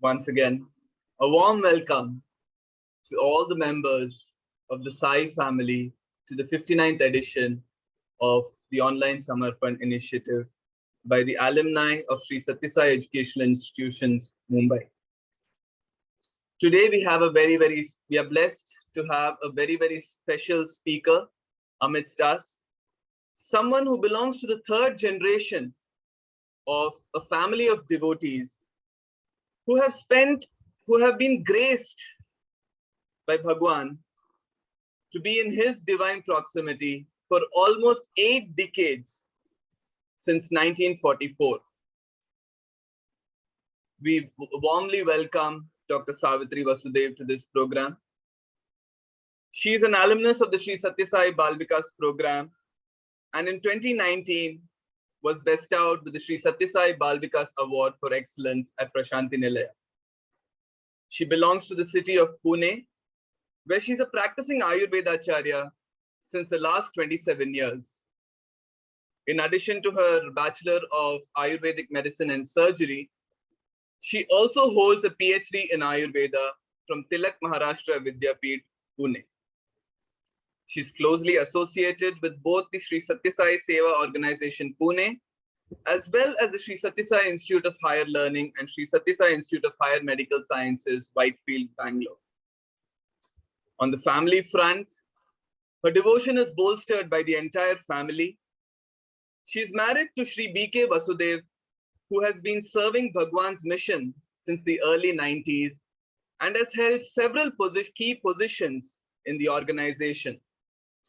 Once again, a warm welcome to all the members of the Sai family to the 59th edition of the Online Samarpan Initiative by the alumni of Sri Sathya Sai Educational Institutions, Mumbai. Today we are blessed to have a very special speaker amidst us, someone who belongs to the third generation of a family of devotees who have been graced by Bhagwan to be in his divine proximity for almost 8 decades since 1944. We warmly welcome Dr. Savitri Vasudev to this program. She is an alumnus of the Sri Sathya Sai Bal Vikas program, and in 2019 was bestowed with the Sri Sathya Sai Bal Vikas Award for Excellence at Prashanti Nilaya. She belongs to the city of Pune, where she's a practicing Ayurveda Acharya since the last 27 years. In addition to her Bachelor of Ayurvedic Medicine and Surgery, she also holds a PhD in Ayurveda from Tilak Maharashtra Vidyapeeth, Pune. She's closely associated with both the Sri Sathya Sai Seva Organization, Pune, as well as the Sri Sathya Sai Institute of Higher Learning and Sri Sathya Sai Institute of Higher Medical Sciences, Whitefield, Bangalore. On the family front, her devotion is bolstered by the entire family. She is married to Sri B.K. Vasudev, who has been serving Bhagwan's mission since the early 90s and has held several key positions in the organization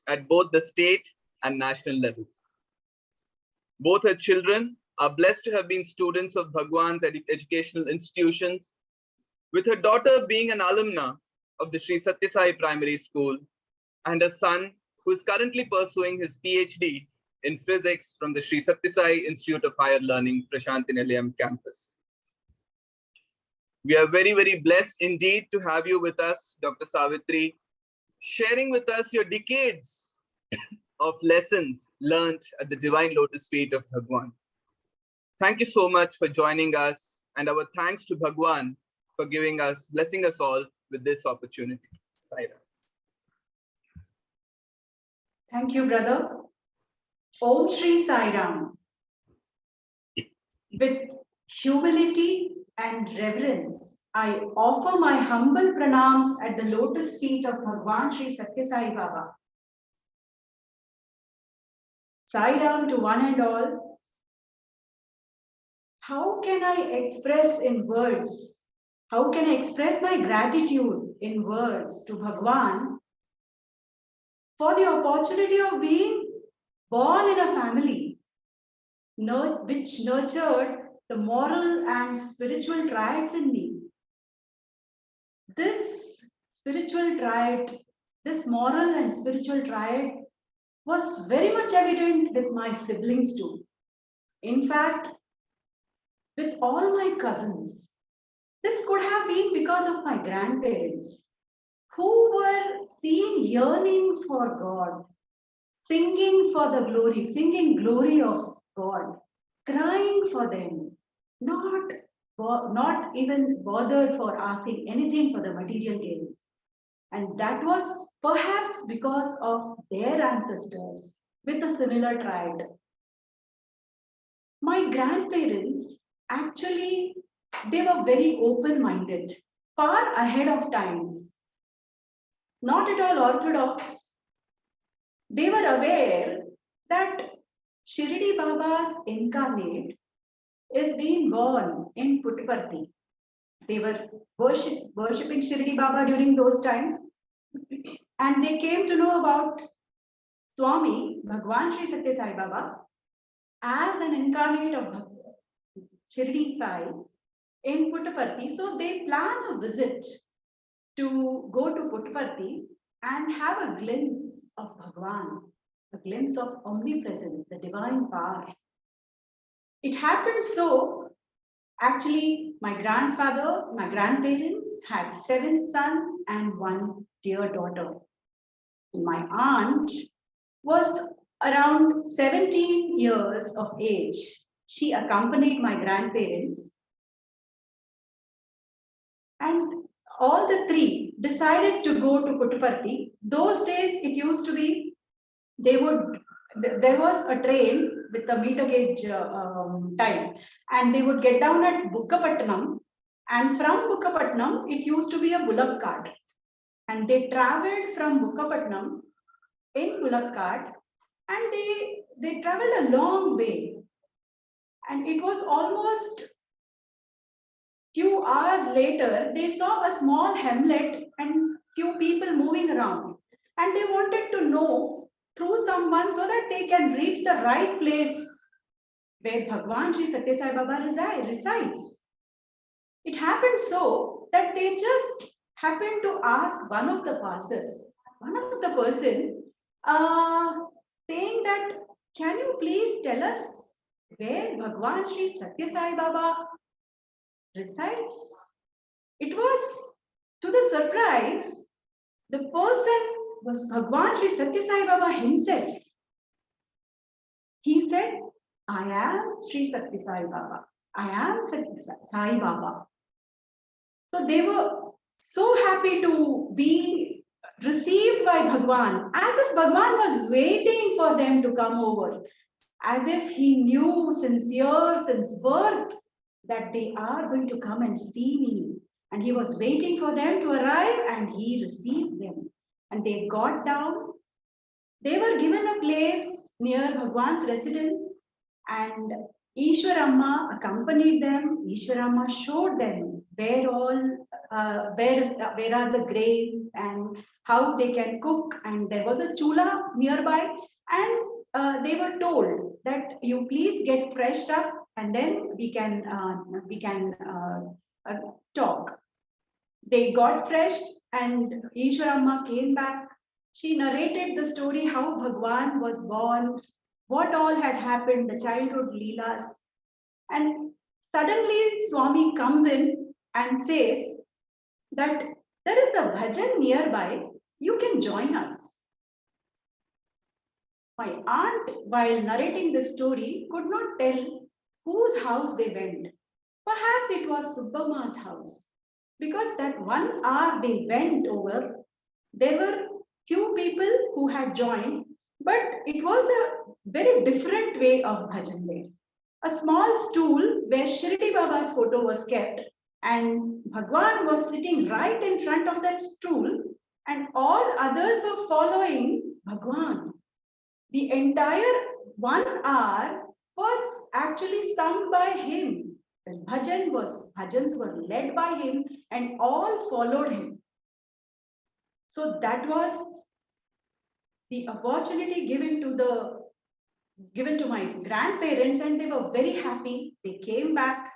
at both the state and national levels. Both her children are blessed to have been students of Bhagwan's educational institutions, with her daughter being an alumna of the Sri Sathya Sai Primary School and a son who is currently pursuing his PhD in physics from the Sri Sathya Sai Institute of Higher Learning, Prashanti Nilayam campus. We are very blessed indeed to have you with us, Dr. Savitri, sharing with us your decades of lessons learned at the divine lotus feet of Bhagwan. Thank you so much for joining us, and our thanks to Bhagwan for blessing us all with this opportunity. Saira. Thank you, brother. Om Shri Sai Ram. With humility and reverence, I offer my humble pranams at the lotus feet of Bhagwan Sri Sathya Sai Baba. Sai Ram to one and all. How can I express in words? How can I express my gratitude in words to Bhagwan for the opportunity of being born in a family which nurtured the moral and spiritual triads in me? This spiritual triad, this moral and spiritual triad was very much evident with my siblings too. In fact, with all my cousins. This could have been because of my grandparents, who were seen yearning for God, singing glory of God, crying for them, not even bothered for asking anything for the material gains. And that was perhaps because of their ancestors with a similar triad. My grandparents actually, they were very open-minded, far ahead of times, not at all orthodox. They were aware that Shirdi Baba's incarnate is being born in Puttaparthi. They were worshipping Shirdi Baba during those times, and they came to know about Swami Bhagwan Sri Sathya Sai Baba as an incarnate of Shirdi Sai in Puttaparthi. So they planned a visit to go to Puttaparthi and have a glimpse of Bhagwan, a glimpse of omnipresence, the divine power. It happened so, actually, my grandparents had 7 sons and 1 dear daughter. My aunt was around 17 years of age she accompanied my grandparents, and all the three decided to go to Puttaparthi. Those days it used to be, there was a train with a meter gauge time, and they would get down at Bukkapatnam, and from Bukkapatnam it used to be a bullock cart, and they traveled from Bukkapatnam in bullock cart, and they traveled a long way, and it was almost few hours later they saw a small hamlet and few people moving around, and they wanted to know through someone so that they can reach the right place where Bhagwan Sri Satya Sai Baba resides. It happened so that they just happened to ask one of the person, saying that, can you please tell us where Bhagwan Sri Satya Sai Baba resides? It was, to the surprise, the person was Bhagwan Sri Satya Sai Baba himself. He said, I am Sri Satya Sai Baba. I am Satya Sai Baba. So they were so happy to be received by Bhagwan, as if Bhagwan was waiting for them to come over, as if he knew since birth that they are going to come and see me. And he was waiting for them to arrive, and he received them. And they got down. They were given a place near Bhagwan's residence, and Ishwaramma accompanied them. Ishwaramma showed them where are the grains and how they can cook. And there was a chula nearby, and they were told that you please get freshed up, and then we can talk. They got fresh, and Ishwaramma came back. She narrated the story how Bhagwan was born, what all had happened, the childhood leelas. And suddenly Swami comes in and says that there is a bhajan nearby, you can join us. My aunt, while narrating the story, could not tell whose house they went. Perhaps it was Subbamma's house, because that 1 hour they went over, there were few people who had joined, but it was a very different way of bhajan there. A small stool where Shirdi Baba's photo was kept, and Bhagwan was sitting right in front of that stool, and all others were following Bhagwan. The entire 1 hour was actually sung by him. The bhajans were led by him, and all followed him. So that was the opportunity given to my grandparents, and they were very happy. They came back.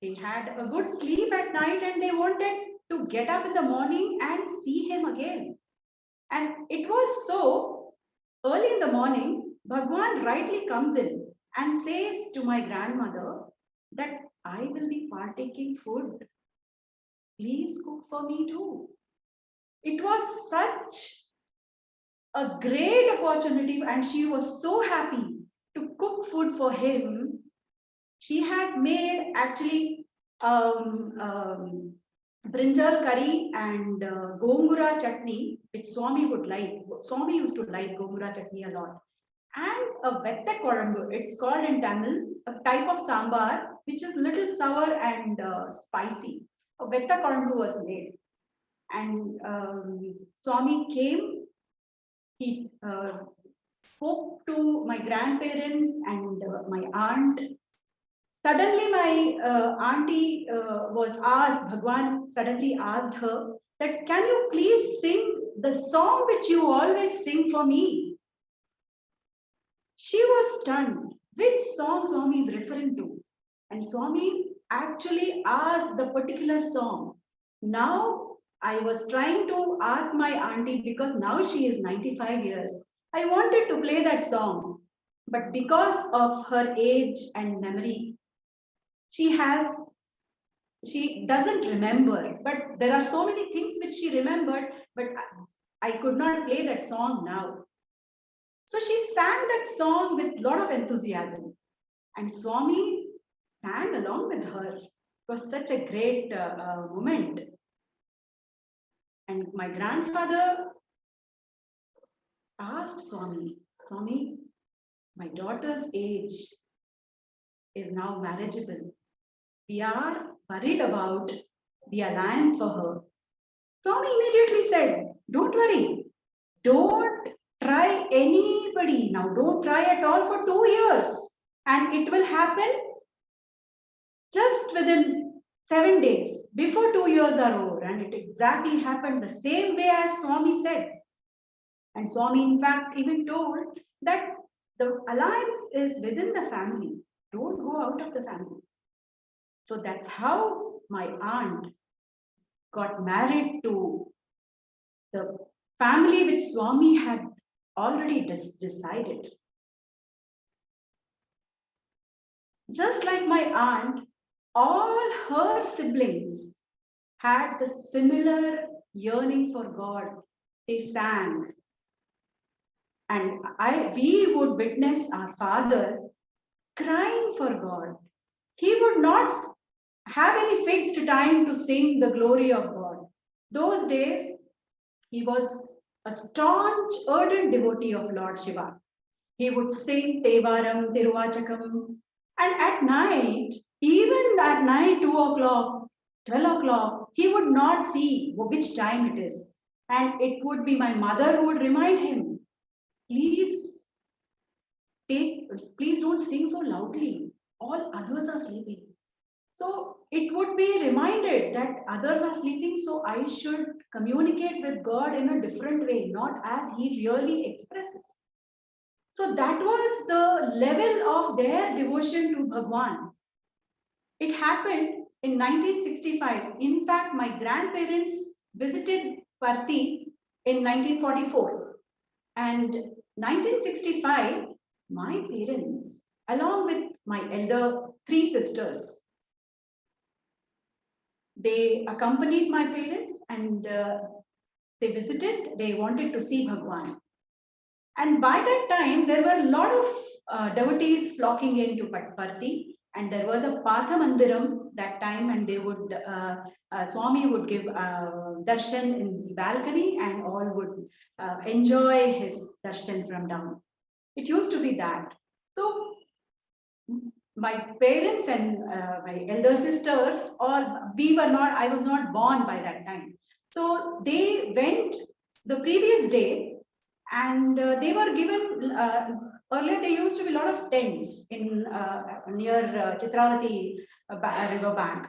They had a good sleep at night, and they wanted to get up in the morning and see him again. And it was so, early in the morning, Bhagwan rightly comes in and says to my grandmother that I will be partaking food. Please cook for me too. It was such a great opportunity, and she was so happy to cook food for him. She had made actually brinjal curry and gongura chutney, which Swami would like. Swami used to like gongura chutney a lot. And a vette korambu, it's called in Tamil, a type of sambar, which is little sour and spicy. A vette korambu was made. And Swami came, he spoke to my grandparents and my aunt. Suddenly my auntie was asked, Bhagwan suddenly asked her that, can you please sing the song which you always sing for me? She was stunned. Which song Swami is referring to? And Swami actually asked the particular song. Now I was trying to ask my auntie, because now she is 95 years. I wanted to play that song, but because of her age and memory, she doesn't remember. But there are so many things which she remembered, but I could not play that song now. So she sang that song with a lot of enthusiasm. And Swami sang along with her. It was such a great moment. And my grandfather asked Swami, Swami, my daughter's age is now marriageable. We are worried about the alliance for her. Swami immediately said, don't worry. Don't try anybody now. Don't try at all for 2 years. And it will happen just within 7 days, before 2 years are over. And it exactly happened the same way as Swami said. And Swami, in fact, even told that the alliance is within the family. Don't go out of the family. So that's how my aunt got married to the family which Swami had already decided. Just like my aunt, all her siblings had the similar yearning for God. They sang. And we would witness our father crying for God. He would not have any fixed time to sing the glory of God. Those days, he was a staunch, ardent devotee of Lord Shiva. He would sing Tevaram, Tiruvachakam, and at night, even at night, 2 o'clock, 12 o'clock, he would not see which time it is. And it would be my mother who would remind him, please don't sing so loudly. All others are sleeping. So it would be reminded that others are sleeping, so I should communicate with God in a different way, not as he really expresses. So that was the level of their devotion to Bhagwan. It happened in 1965. In fact, my grandparents visited Parthi in 1944. And 1965, my parents, along with my elder 3 sisters, they accompanied my parents and they visited, they wanted to see Bhagwan. And by that time, there were a lot of devotees flocking into Parthi, and there was a Patha Mandiram that time, and they would, Swami would give darshan in the balcony, and all would enjoy his darshan from down. It used to be that. So my parents and my elder sisters, I was not born by that time. So they went the previous day, and they were given, earlier there used to be a lot of tents in near Chitravati river bank.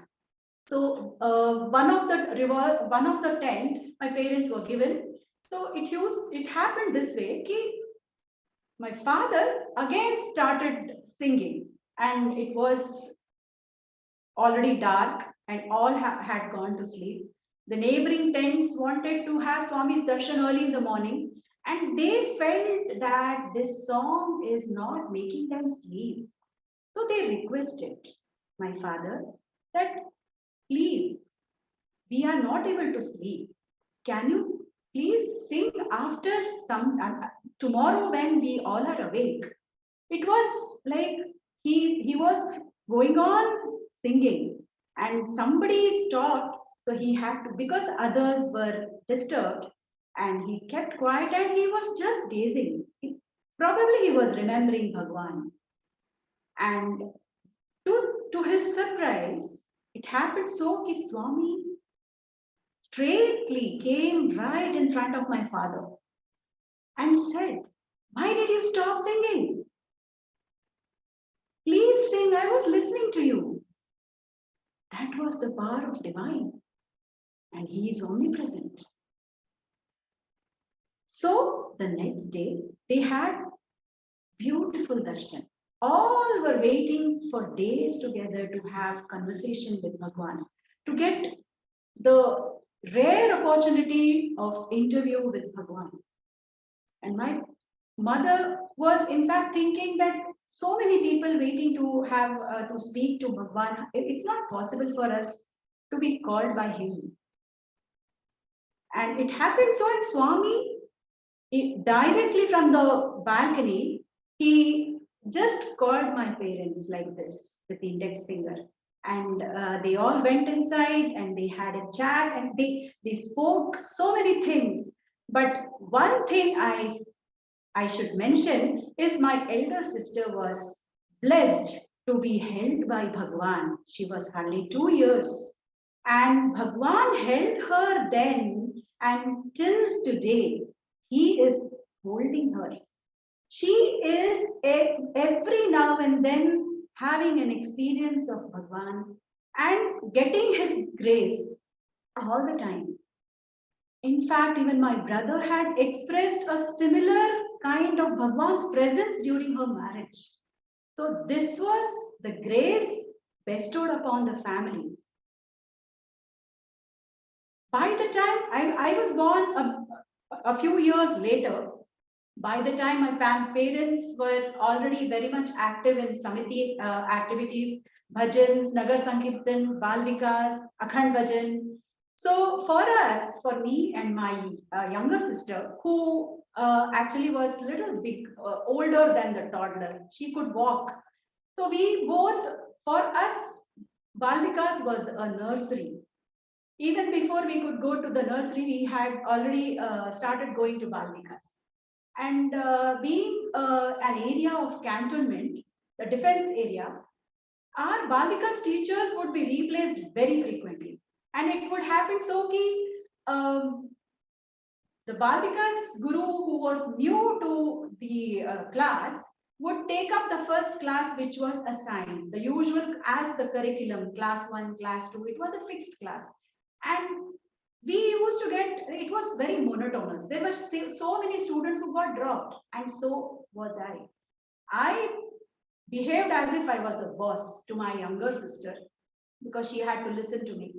So one of the tent, my parents were given. So it happened this way, my father again started singing, and it was already dark and all had gone to sleep. The neighboring tents wanted to have Swami's darshan early in the morning, and they felt that this song is not making them sleep. So they requested my father that, please, we are not able to sleep. Can you please sing after tomorrow when we all are awake? It was like he was going on singing, and somebody stopped, so he had to, because others were disturbed, and he kept quiet and he was just gazing. Probably he was remembering Bhagwan. And to his surprise, it happened so that Swami straightly came right in front of my father and said, why did you stop singing? Please sing, I was listening to you. That was the power of divine, and he is omnipresent. So the next day, they had beautiful darshan. All were waiting for days together to have conversation with Bhagwan, to get the rare opportunity of interview with Bhagwan. And my mother was in fact thinking that so many people waiting to have to speak to Bhagwan, it's not possible for us to be called by him. And it happened so, and Swami directly from the balcony, he just called my parents like this with the index finger. And they all went inside and they had a chat and they spoke so many things. But one thing I should mention is my elder sister was blessed to be held by Bhagwan. She was hardly 2 years. And Bhagwan held her then, and till today, he is holding her. She is every now and then having an experience of Bhagwan and getting his grace all the time. In fact, even my brother had expressed a similar kind of Bhagwan's presence during her marriage. So this was the grace bestowed upon the family. By the time I was born a few years later, by the time my parents were already very much active in Samiti activities, bhajans, Nagar Sankirtan, Bal Vikas, Akhand Bhajan. So for us, for me and my younger sister, who actually was a little big, older than the toddler, she could walk. So we both, for us, Bal Vikas was a nursery. Even before we could go to the nursery, we had already started going to Bal Vikas. And being an area of cantonment, the defense area, our Bal Vikas teachers would be replaced very frequently. And it would happen so the Bal Vikas guru who was new to the class would take up the first class which was assigned, the usual as the curriculum, class 1, class 2, it was a fixed class. And we used to get, it was very monotonous. There were so many students who got dropped, and so was I. I behaved as if I was the boss to my younger sister because she had to listen to me.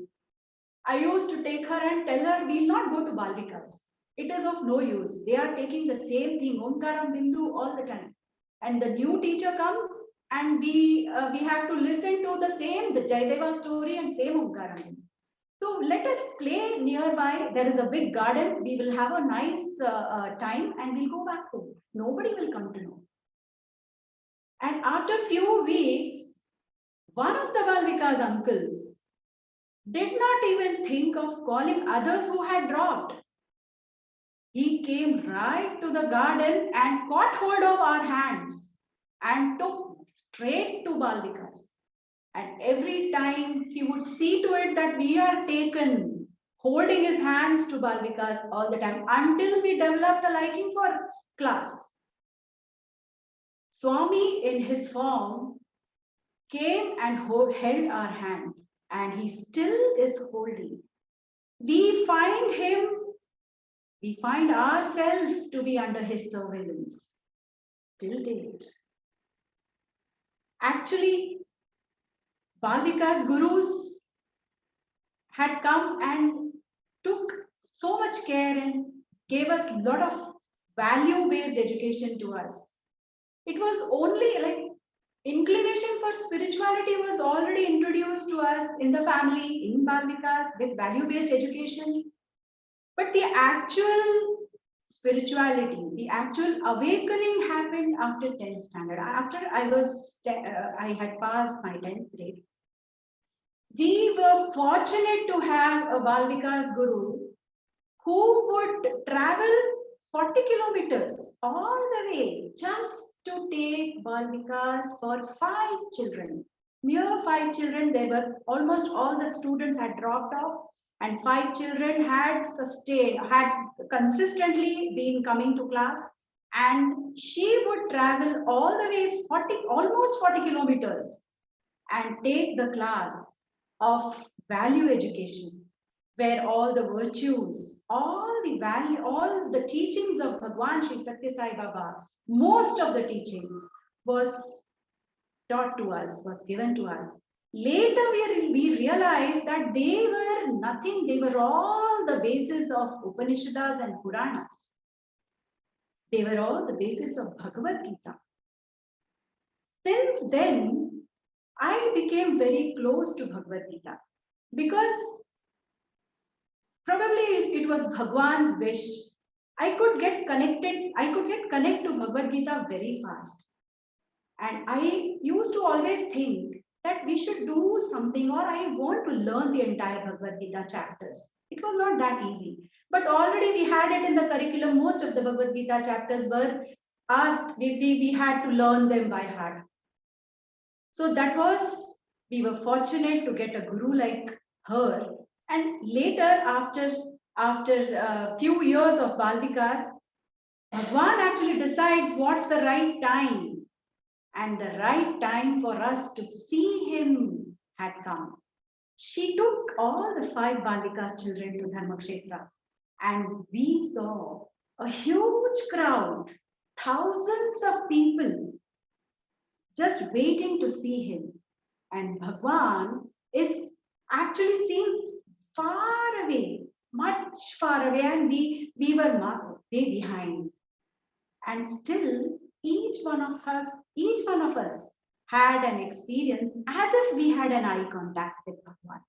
I used to take her and tell her, we'll not go to Bal Vikas. It is of no use. They are taking the same thing, Omkaram Bindu, all the time. And the new teacher comes and we have to listen to the same, the Jaydeva story and same Omkaram Bindu. So let us play nearby. There is a big garden. We will have a nice time and we'll go back home. Nobody will come to know. And after a few weeks, one of the Bal Vikas uncles did not even think of calling others who had dropped. He came right to the garden and caught hold of our hands and took straight to Bal Vikas. And every time he would see to it that we are taken, holding his hands to Bal Vikas all the time until we developed a liking for class. Swami in his form came and held our hand, and he still is holding. We find ourselves to be under his surveillance till date. Actually, Bal Vikas gurus had come and took so much care and gave us a lot of value-based education to us. It was only like inclination for spirituality was already introduced to us in the family, in Bal Vikas, with value-based education. But the actual spirituality, the actual awakening happened after 10th standard. After I had passed my 10th grade. We were fortunate to have a Bal Vikas guru who would travel 40 kilometers all the way just to take Bal Vikas for 5 children. Mere 5 children, there were almost all the students had dropped off, and 5 children had consistently been coming to class, and she would travel all the way almost 40 kilometers and take the class of value education, where all the virtues, all the teachings of Bhagwan Sri Satya Sai Baba, most of the teachings was taught to us, was given to us. Later, we realized that they were nothing. They were all the basis of Upanishads and Puranas. They were all the basis of Bhagavad Gita. Since then, I became very close to Bhagavad Gita because probably it was Bhagwan's wish I could get connected, I could get connected to Bhagavad Gita very fast. And I used to always think that we should do something, or I want to learn the entire Bhagavad Gita chapters. It was not that easy. But already we had it in the curriculum. Most of the Bhagavad Gita chapters were asked, we had to learn them by heart. So that was, we were fortunate to get a guru like her. And later, after a few years of Bal Vikas, Bhagwan actually decides what's the right time. And the right time for us to see him had come. She took all the 5 Bal Vikas children to Dharmakshetra, and we saw a huge crowd, thousands of people just waiting to see him. And Bhagwan is actually seen far away, much far away, and we were way behind. And still, each one of us had an experience as if we had an eye contact with Bhagwan.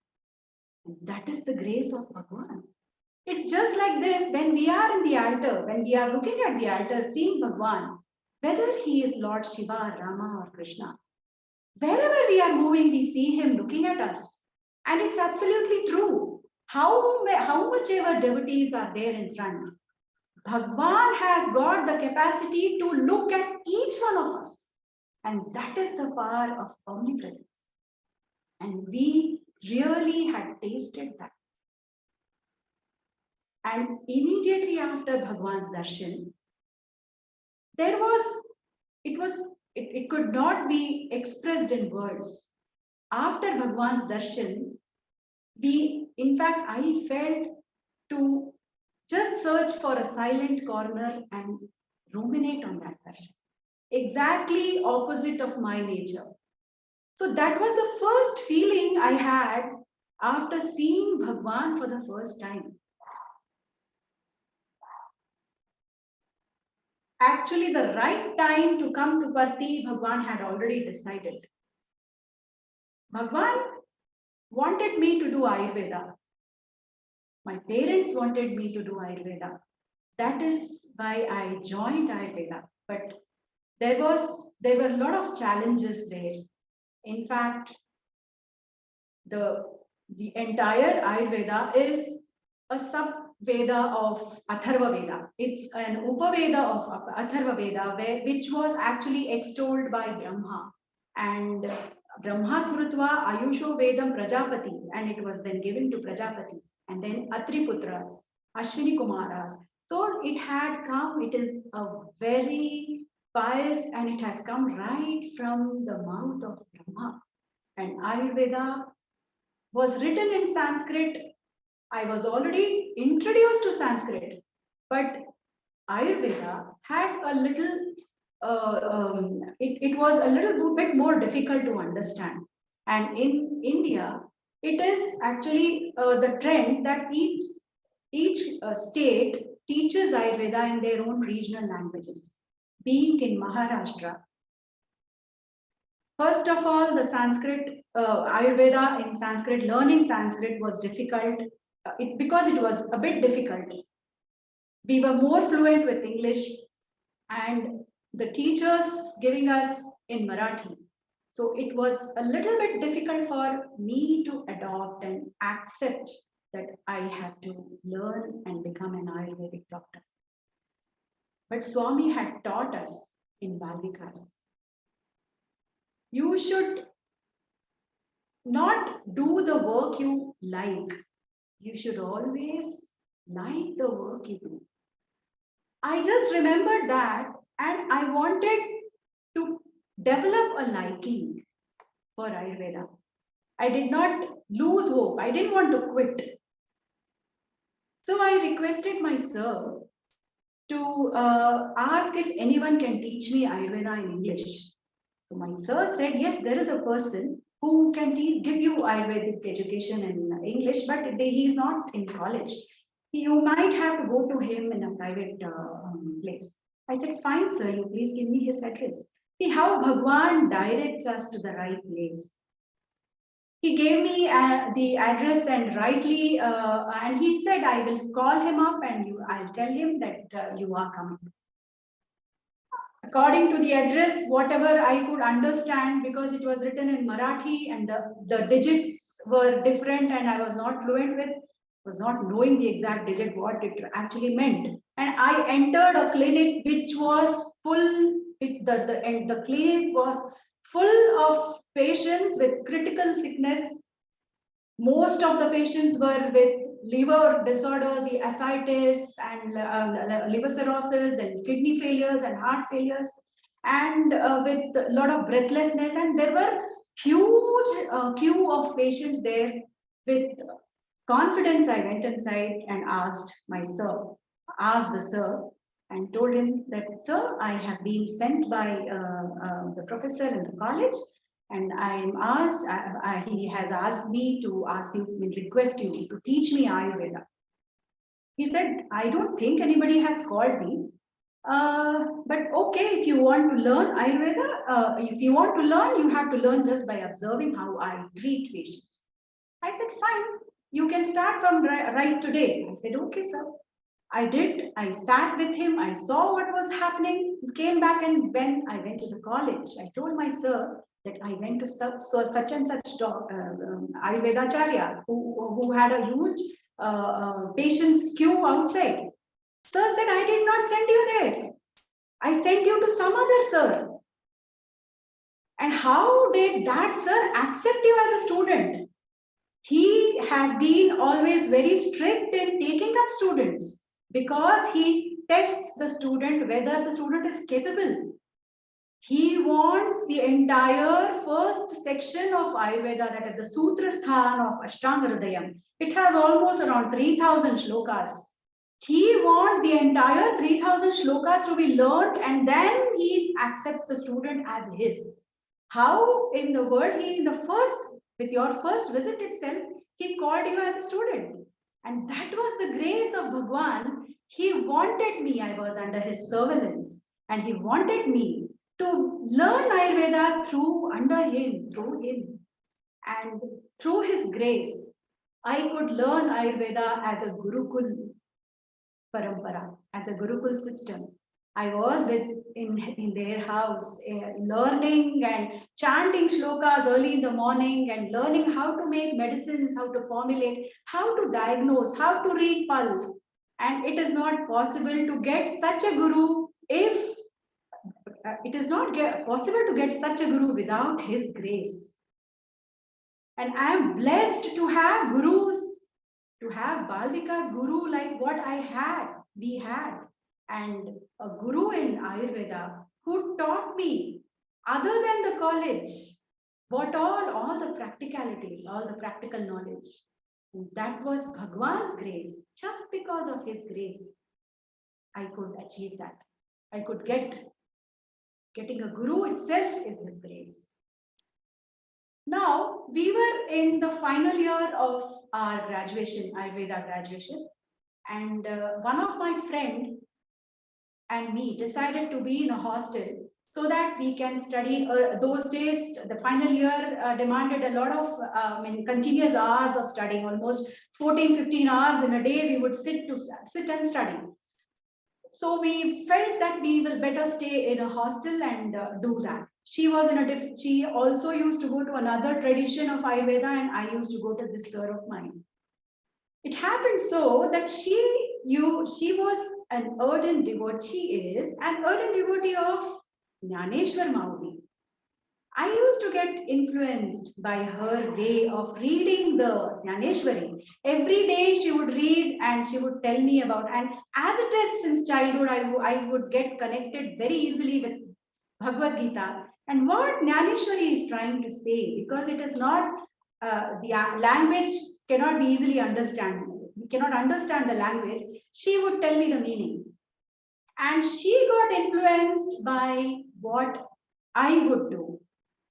And that is the grace of Bhagwan. It's just like this when we are in the altar, when we are looking at the altar, seeing Bhagwan, whether he is Lord Shiva, Rama, or Krishna, wherever we are moving, we see him looking at us. And it's absolutely true. How much ever devotees are there in front, Bhagwan has got the capacity to look at each one of us. And that is the power of omnipresence. And we really had tasted that. And immediately after Bhagwan's darshan, it could not be expressed in words. After Bhagwan's darshan, I felt to just search for a silent corner and ruminate on that darshan. Exactly opposite of my nature. So that was the first feeling I had after seeing Bhagwan for the first time. Actually, the right time to come to Parthi, Bhagwan had already decided. Bhagwan wanted me to do Ayurveda. My parents wanted me to do Ayurveda. That is why I joined Ayurveda. But there were a lot of challenges there. In fact, the entire Ayurveda is a sub-Veda of Atharva Veda. It's an Upaveda of Atharva Veda, which was actually extolled by Brahma. And Brahma Smrutva Ayusho Vedam Prajapati, and it was then given to Prajapati. And then Atri Putras, Ashwini Kumaras. So it had come, it is a very pious, and it has come right from the mouth of Brahma. And Ayurveda was written in Sanskrit. I was already introduced to Sanskrit, but Ayurveda had a little, it was a little bit more difficult to understand. And in India, it is actually the trend that each state teaches Ayurveda in their own regional languages. Being in Maharashtra, first of all, the Sanskrit, Ayurveda in Sanskrit, learning Sanskrit was difficult because it was a bit difficult. We were more fluent with English and the teachers giving us in Marathi. So it was a little bit difficult for me to adopt and accept that I have to learn and become an Ayurvedic doctor. But Swami had taught us in Bal Vikas, you should not do the work you like. You should always like the work you do. I just remembered that, and I wanted to develop a liking for Ayurveda. I did not lose hope. I didn't want to quit. So I requested my sir to ask if anyone can teach me Ayurveda in English. So my sir said, yes, there is a person who can give you Ayurvedic education in English, but he's not in college. You might have to go to him in a private place. I said, fine, sir, you please give me his address. See how Bhagwan directs us to the right place. He gave me the address and rightly, and he said, I will call him up and I'll tell him that you are coming. According to the address, whatever I could understand, because it was written in Marathi and the digits were different and I was not fluent with, was not knowing the exact digit, what it actually meant. And I entered a clinic which was full, the clinic was full of patients with critical sickness. Most of the patients were with liver disorder, the ascites and liver cirrhosis and kidney failures and heart failures, and with a lot of breathlessness. And there were huge queue of patients there. With confidence, I went inside and asked the sir, and told him that, sir, I have been sent by the professor in the college, and he has asked me to request you to teach me Ayurveda. He said, I don't think anybody has called me. But okay, if you want to learn Ayurveda, if you want to learn, you have to learn just by observing how I treat patients. I said, fine, you can start from right today. I said, okay, sir. I did. I sat with him. I saw what was happening. Came back, and when I went to the college, I told my sir that I went to such and such Ayurveda Acharya who had a huge patients queue outside. Sir said, I did not send you there. I sent you to some other sir. And how did that sir accept you as a student? He has been always very strict in taking up students, because he tests the student whether the student is capable. He wants the entire first section of Ayurveda, that is the Sutra Sthan of Ashtanga Hridayam. It has almost around 3,000 shlokas. He wants the entire 3,000 shlokas to be learned, and then he accepts the student as his. How in the world with your first visit itself, he called you as a student? And that was the grace of Bhagwan. He wanted me, I was under his surveillance, and he wanted me to learn Ayurveda through him. And through his grace, I could learn Ayurveda as a Gurukul parampara, as a Gurukul system. I was in their house, learning and chanting shlokas early in the morning, and learning how to make medicines, how to formulate, how to diagnose, how to read pulse. And it is not possible to get such a guru if it is not possible to get such a guru without his grace. And I am blessed to have gurus, to have Balvika's guru like what we had. And a guru in Ayurveda who taught me, other than the college, what all the practicalities, all the practical knowledge. And that was Bhagwan's grace. Just because of his grace, I could achieve that. I could getting a guru itself is his grace. Now, we were in the final year of our graduation, Ayurveda graduation, and one of my friends and me decided to be in a hostel so that we can study. Those days, the final year demanded a lot of continuous hours of studying, almost 14, 15 hours in a day we would sit and study. So we felt that we will better stay in a hostel and do that. She was she also used to go to another tradition of Ayurveda, and I used to go to this sir of mine. It happened so that she was an ardent devotee, of Jnaneshwar Mahudi. I used to get influenced by her way of reading the Jnaneshwari. Every day she would read and she would tell me about, and as it is since childhood, I would get connected very easily with Bhagavad Gita and what Jnaneshwari is trying to say, because it is not, the language cannot be easily understood. We cannot understand the language. She would tell me the meaning. And she got influenced by what I would do.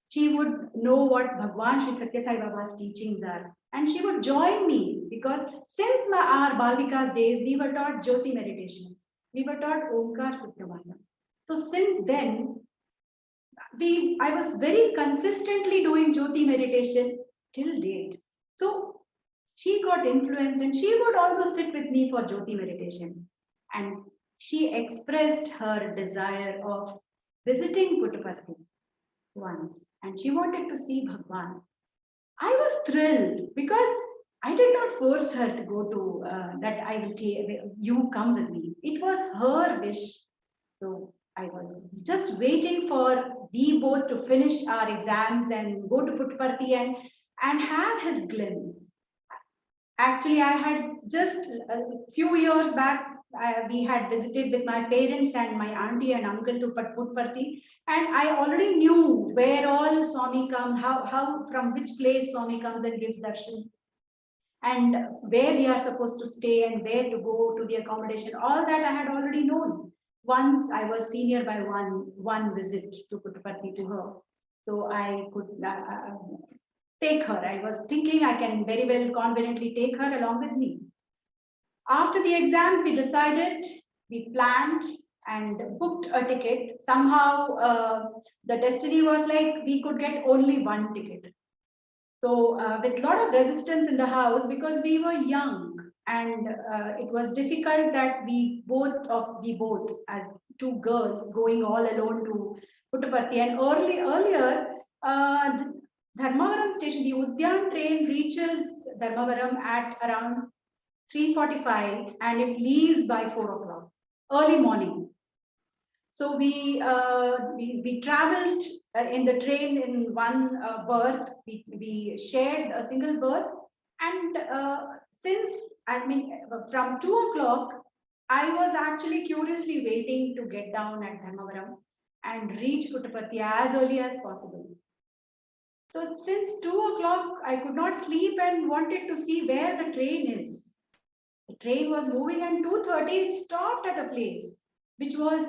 She would know what Bhagwan Sri Satya Sai Baba's teachings are. And she would join me, because since our Balvika's days, we were taught Jyoti meditation. We were taught Omkar Suprabhata. So since then, I was very consistently doing Jyoti meditation till date. So she got influenced and she would also sit with me for Jyoti meditation. And she expressed her desire of visiting Puttaparthi once and she wanted to see Bhagwan. I was thrilled because I did not force her to go to that I will take you come with me. It was her wish. So I was just waiting for we both to finish our exams and go to Puttaparthi and have his glimpse. Actually, I had just a few years back, we had visited with my parents and my auntie and uncle to Puttaparthi, and I already knew where all Swami comes, how from which place Swami comes and gives darshan, and where we are supposed to stay and where to go to the accommodation. All that I had already known. Once I was senior by one visit to Puttaparthi to her, so I could take her. I was thinking I can very well conveniently take her along with me. After the exams, we decided, we planned and booked a ticket. Somehow the destiny was like we could get only one ticket. So with a lot of resistance in the house because we were young and it was difficult that we both as two girls going all alone to Puttaparthi. And earlier, Dharmavaram station, the Udyan train reaches Dharmavaram at around 3:45 and it leaves by 4 o'clock, early morning. So we traveled in the train in one berth. We shared a single berth, and from 2 o'clock, I was actually curiously waiting to get down at Dharmavaram and reach Puttaparthi as early as possible. So since 2 o'clock, I could not sleep and wanted to see where the train is. The train was moving and 2:30 it stopped at a place which was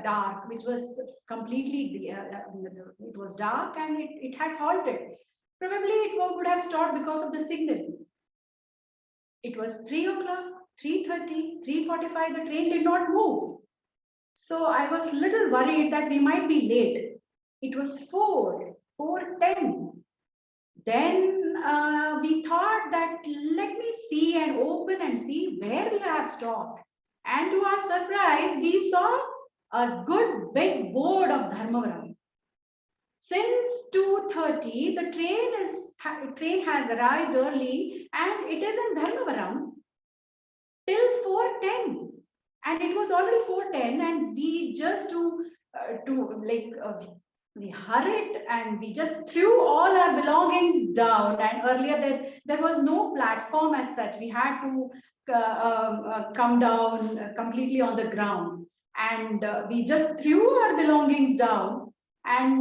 dark, which was completely, it was dark and it had halted. Probably it would have stopped because of the signal. It was 3 o'clock, 3:30, 3:45, the train did not move. So I was little worried that we might be late. It was 4:10. Then we thought that let me see and open and see where we have stopped. And to our surprise, we saw a good big board of Dharmavaram. Since 2:30, the train has arrived early and it is in Dharmavaram till 4:10. And it was already 4:10 and we just we hurried and we just threw all our belongings down. And earlier there was no platform as such. We had to come down completely on the ground. And we just threw our belongings down. And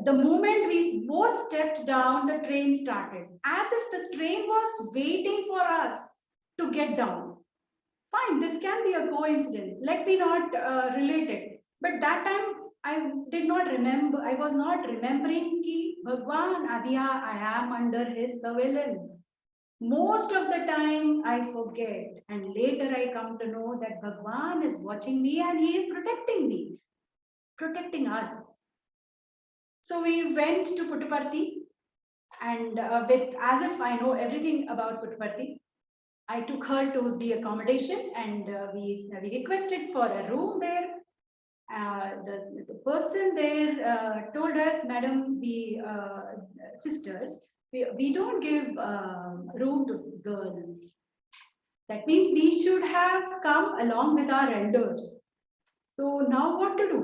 the moment we both stepped down, the train started. As if the train was waiting for us to get down. Fine, this can be a coincidence. Let me not relate it. But that time, I did not remember, I was not remembering ki Bhagwan, I am under his surveillance. Most of the time I forget and later I come to know that Bhagwan is watching me and he is protecting me, protecting us. So we went to Puttaparthi and as if I know everything about Puttaparthi, I took her to the accommodation and we requested for a room there. The person there told us, Madam, we sisters, we don't give room to girls. That means we should have come along with our elders. So now what to do?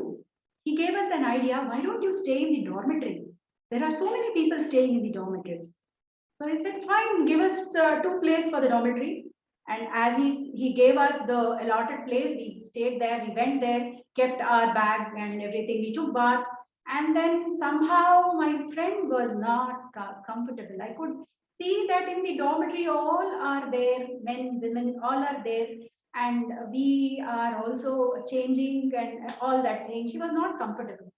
He gave us an idea. Why don't you stay in the dormitory? There are so many people staying in the dormitories. So he said, fine, give us 2 places for the dormitory. And as he gave us the allotted place, we stayed there, we went there, kept our bag and everything, we took bath. And then somehow my friend was not comfortable. I could see that in the dormitory, all are there, men, women, all are there. And we are also changing and all that thing. She was not comfortable.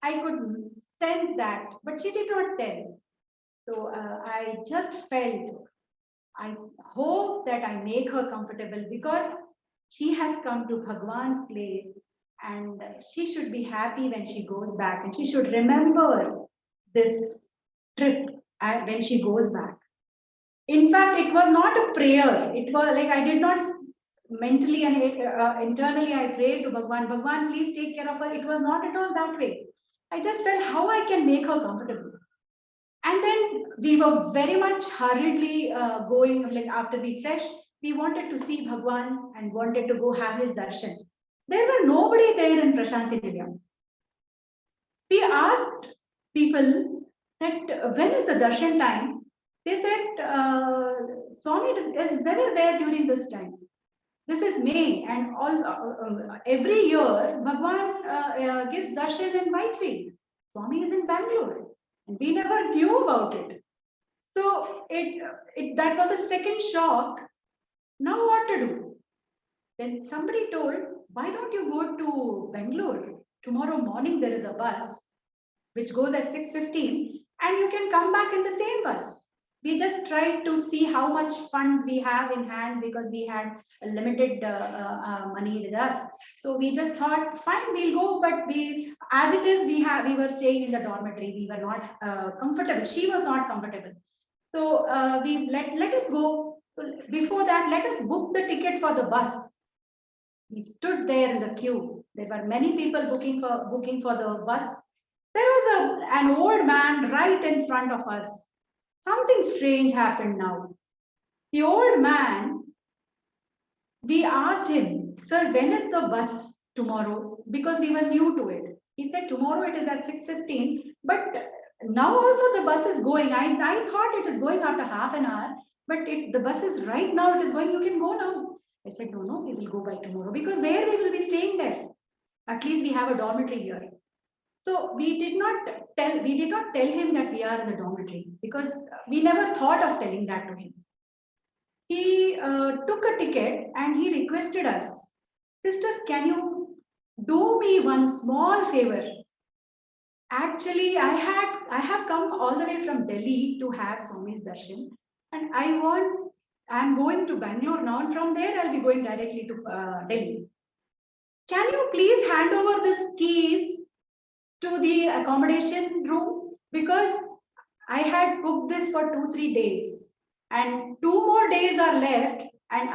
I could sense that, but she did not tell. So I just felt, I hope that I make her comfortable because she has come to Bhagwan's place and she should be happy when she goes back and she should remember this trip when she goes back. In fact, it was not a prayer. It was like I did not mentally and internally I prayed to Bhagwan, Bhagwan, please take care of her. It was not at all that way. I just felt how I can make her comfortable. And then we were very much hurriedly going, like after we freshed, we wanted to see Bhagwan and wanted to go have his darshan. There were nobody there in Prashanti Nilayam. We asked people that when is the darshan time? They said, Swami is never there during this time. This is May, and every year Bhagwan gives darshan in Whitefield. Swami is in Bangalore, and we never knew about it. So that was a second shock. Now what to do? Then somebody told, why don't you go to Bangalore? Tomorrow morning there is a bus which goes at 6:15, and you can come back in the same bus. We just tried to see how much funds we have in hand because we had limited money with us. So we just thought, fine, we'll go. But as it is, we were staying in the dormitory. We were not comfortable. She was not comfortable. So we let us go. So before that, let us book the ticket for the bus. We stood there in the queue. There were many people booking for the bus. There was an old man right in front of us. Something strange happened now. The old man, we asked him, sir, when is the bus tomorrow? Because we were new to it. He said, tomorrow it is at 6:15, but now also the bus is going. I thought it is going after half an hour, but the bus is right now, it is going, you can go now. I said, no, we will go by tomorrow, because where we will be staying there? At least we have a dormitory here. So we did not tell him that we are in the dormitory, because we never thought of telling that to him. He took a ticket and he requested us, sisters, can you do me one small favor? Actually, I have come all the way from Delhi to have Swami's darshan, and I'm going to Bangalore now, and from there I'll be going directly to Delhi. Can you please hand over these keys to the accommodation room, because I had booked this for 2-3 days and 2 more days are left, and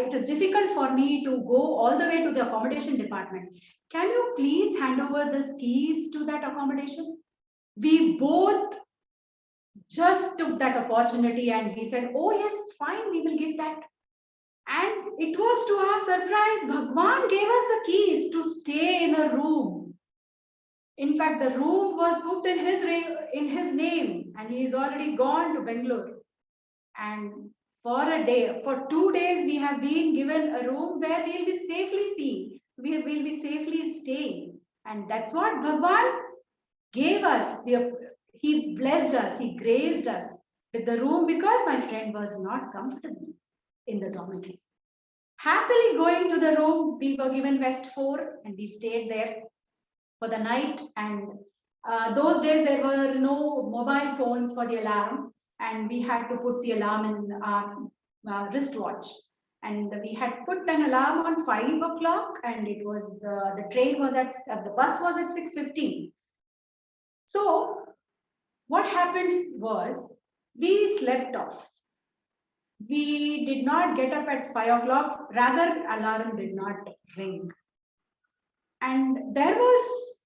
it is difficult for me to go all the way to the accommodation department. Can you please hand over the keys to that accommodation? We both just took that opportunity and we said, oh yes, fine, we will give that. And it was to our surprise, Bhagwan gave us the keys to stay in a room. In fact, the room was booked in his name, and he is already gone to Bangalore. And for 2 days, we have been given a room where we will be safely seen. We will be safely staying. And that's what Bhagwan gave us. He blessed us, he graced us with the room, because my friend was not comfortable in the dormitory. Happily going to the room, we were given West 4 and we stayed there for the night. And those days there were no mobile phones for the alarm, and we had to put the alarm in our wristwatch. And we had put an alarm on 5 o'clock, and it was the bus was at 6:15. So what happened was, we slept off. We did not get up at 5 o'clock, rather alarm did not ring. And there was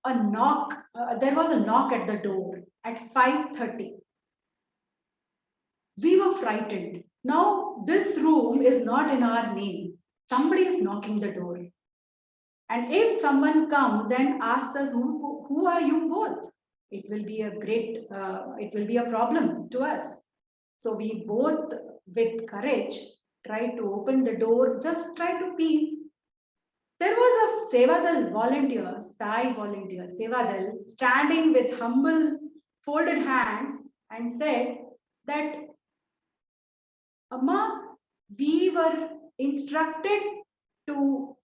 a knock at the door at 5:30. We were frightened. Now this room is not in our name. Somebody is knocking the door. And if someone comes and asks us, who are you both? It will be a problem to us. So we both, with courage, tried to open the door, just try to peep. There was a Sevadal volunteer, Sai volunteer, Sevadal, standing with humble folded hands and said that, Amma, we were instructed to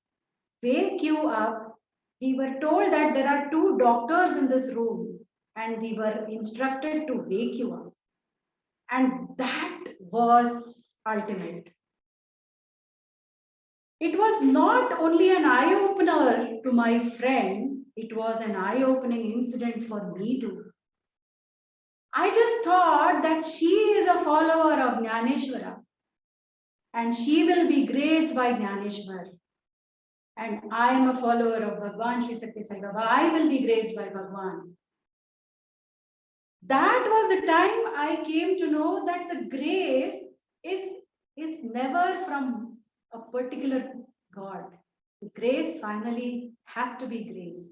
wake you up. We were told that there are 2 doctors in this room, and we were instructed to wake you up. And that was ultimate. It was not only an eye-opener to my friend, it was an eye-opening incident for me too. I just thought that she is a follower of Jnaneshwara and she will be graced by Jnaneshwar. And I am a follower of Bhagwan Sri Satya Sai Baba. I will be graced by Bhagwan. That was the time I came to know that the grace is never from a particular God. The grace finally has to be grace.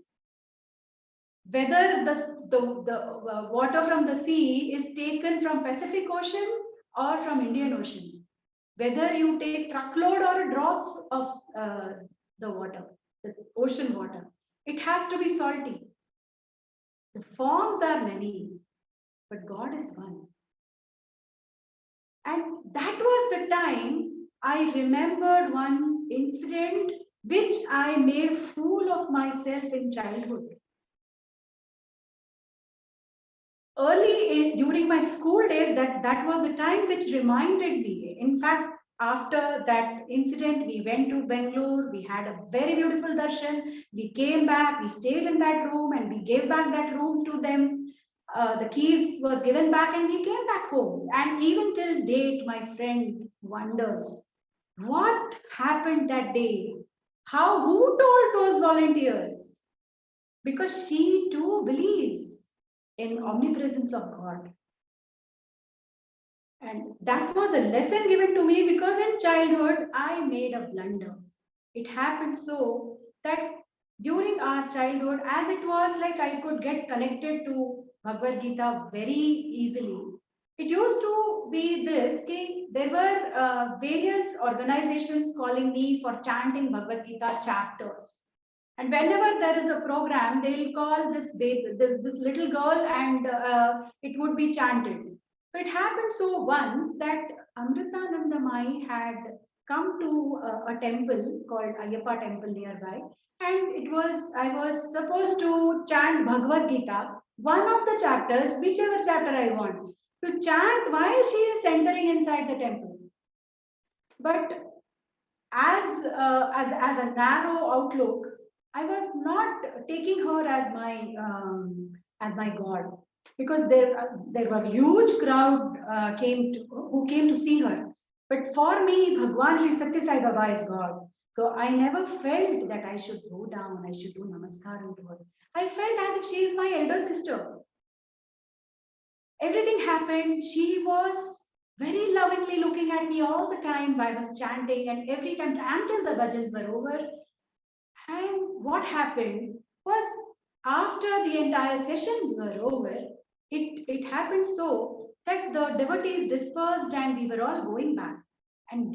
Whether the water from the sea is taken from Pacific Ocean or from Indian Ocean, whether you take truckload or drops of the water, the ocean water, it has to be salty. The forms are many, but God is one. And that was the time I remembered one incident which I made a fool of myself in childhood. During my school days, that was the time which reminded me. In fact, after that incident, we went to Bangalore, we had a very beautiful darshan, we came back, we stayed in that room and we gave back that room to them. The keys was given back and we came back home. And even till date, my friend wonders, what happened that day? Who told those volunteers? Because she too believes in omnipresence of God. And that was a lesson given to me because in childhood, I made a blunder. It happened so that during our childhood, as it was like I could get connected to Bhagavad Gita very easily. It used to be this, there were various organizations calling me for chanting Bhagavad Gita chapters. And whenever there is a program, they'll call this little girl and it would be chanted. So it happened so once that Amritanandamai had come to a temple called Ayyappa temple nearby. And I was supposed to chant Bhagavad Gita, one of the chapters, whichever chapter I want, to chant while she is entering inside the temple. But as a narrow outlook, I was not taking her as my God, because there were huge crowd who came to see her. But for me, Bhagwan Sri Satya Sai Baba is God. So I never felt that I should go down, I should do namaskaram to her. I felt as if she is my elder sister. Everything happened. She was very lovingly looking at me all the time while I was chanting, and every time until the bhajans were over. And what happened was, after the entire sessions were over, it happened so that the devotees dispersed and we were all going back. And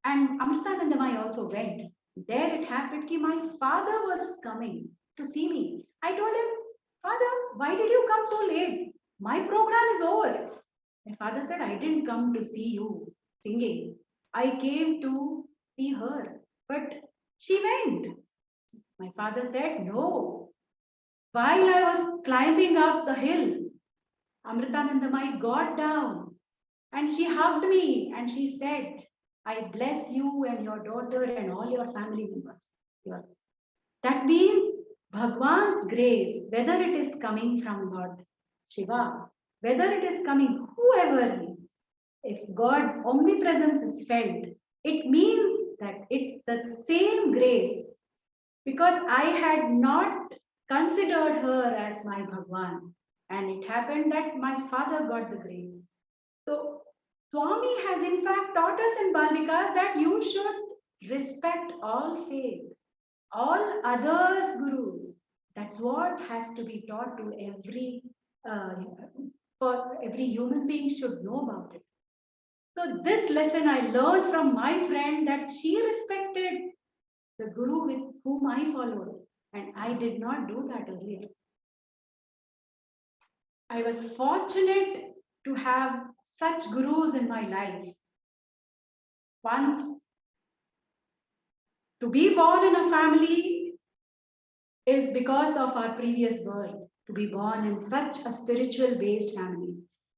Amritanandamai also went. There it happened that my father was coming to see me. I told him, Father, why did you come so late? My program is over. My father said, I didn't come to see you singing. I came to see her. But she went. My father said, no. While I was climbing up the hill, Amritanandamai got down and she hugged me and she said, I bless you and your daughter and all your family members. That means Bhagwan's grace, whether it is coming from God, Shiva, whether it is coming whoever it is, if God's omnipresence is felt, it means that it's the same grace, because I had not considered her as my Bhagwan, and it happened that my father got the grace. So Swami has in fact taught us in Balvikas that you should respect all faith, all others gurus. That's what has to be taught to for every human being should know about it. So this lesson I learned from my friend, that she respected the guru with whom I followed, and I did not do that earlier. I was fortunate to have such gurus in my life. Once, to be born in a family is because of our previous birth, to be born in such a spiritual based family.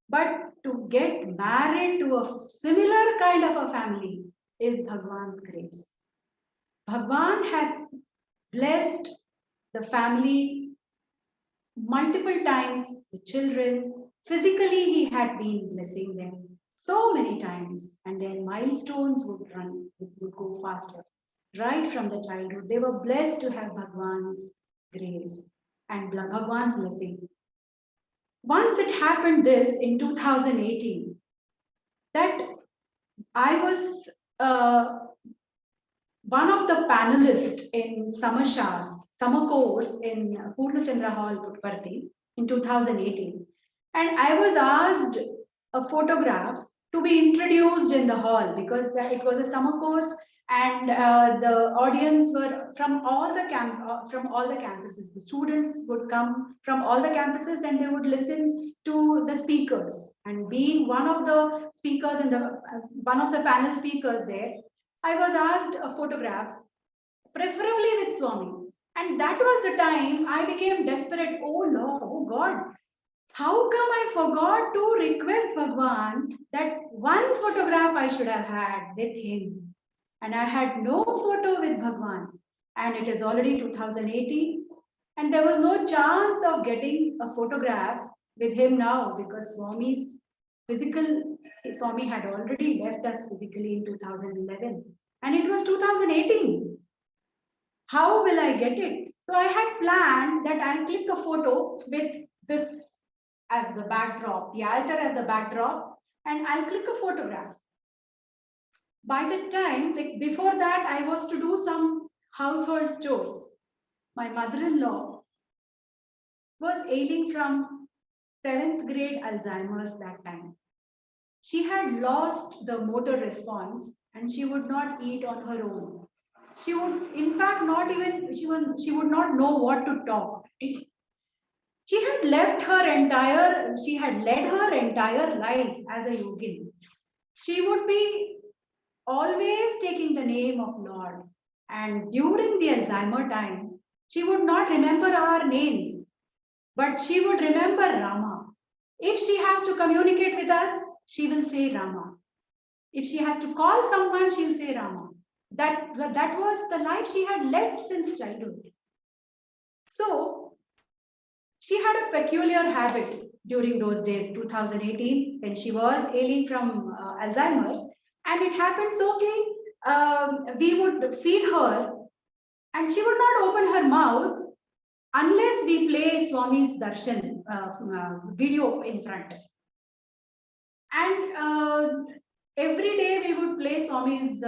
But to get married to a similar kind of a family is Bhagwan's grace. Bhagwan has blessed the family multiple times, the children, Physically, he had been blessing them so many times, and their milestones would go faster. Right from the childhood, they were blessed to have Bhagwan's grace and Bhagwan's blessing. Once it happened this in 2018, that I was one of the panelists in summer course in Purnachandra Hall, Puttaparthi in 2018. And I was asked a photograph to be introduced in the hall because it was a summer course and the audience were from all the campuses. The students would come from all the campuses and they would listen to the speakers. And being one of the speakers in the one of the panel speakers there, I was asked a photograph, preferably with Swami. And that was the time I became desperate. Oh Lord, oh God, how come I forgot to request Bhagwan that one photograph I should have had with him? And I had no photo with Bhagwan. And it is already 2018. And there was no chance of getting a photograph with him now because Swami had already left us physically in 2011. And it was 2018. How will I get it? So I had planned that I'll click a photo with this as the backdrop, the altar as the backdrop, and I'll click a photograph. By the time, like before that, I was to do some household chores. My mother-in-law was ailing from 7th grade Alzheimer's that time. She had lost the motor response and she would not eat on her own. She would, in fact, she would not know what to talk. She had led her entire life as a yogin. She would be always taking the name of Lord. And during the Alzheimer time, she would not remember our names, but she would remember Rama. If she has to communicate with us, she will say Rama. If she has to call someone, she will say Rama. That was the life she had led since childhood. So she had a peculiar habit during those days, 2018, when she was ailing from Alzheimer's. And it happened so, okay, we would feed her and she would not open her mouth unless we play Swami's Darshan video in front. And every day we would play Swami's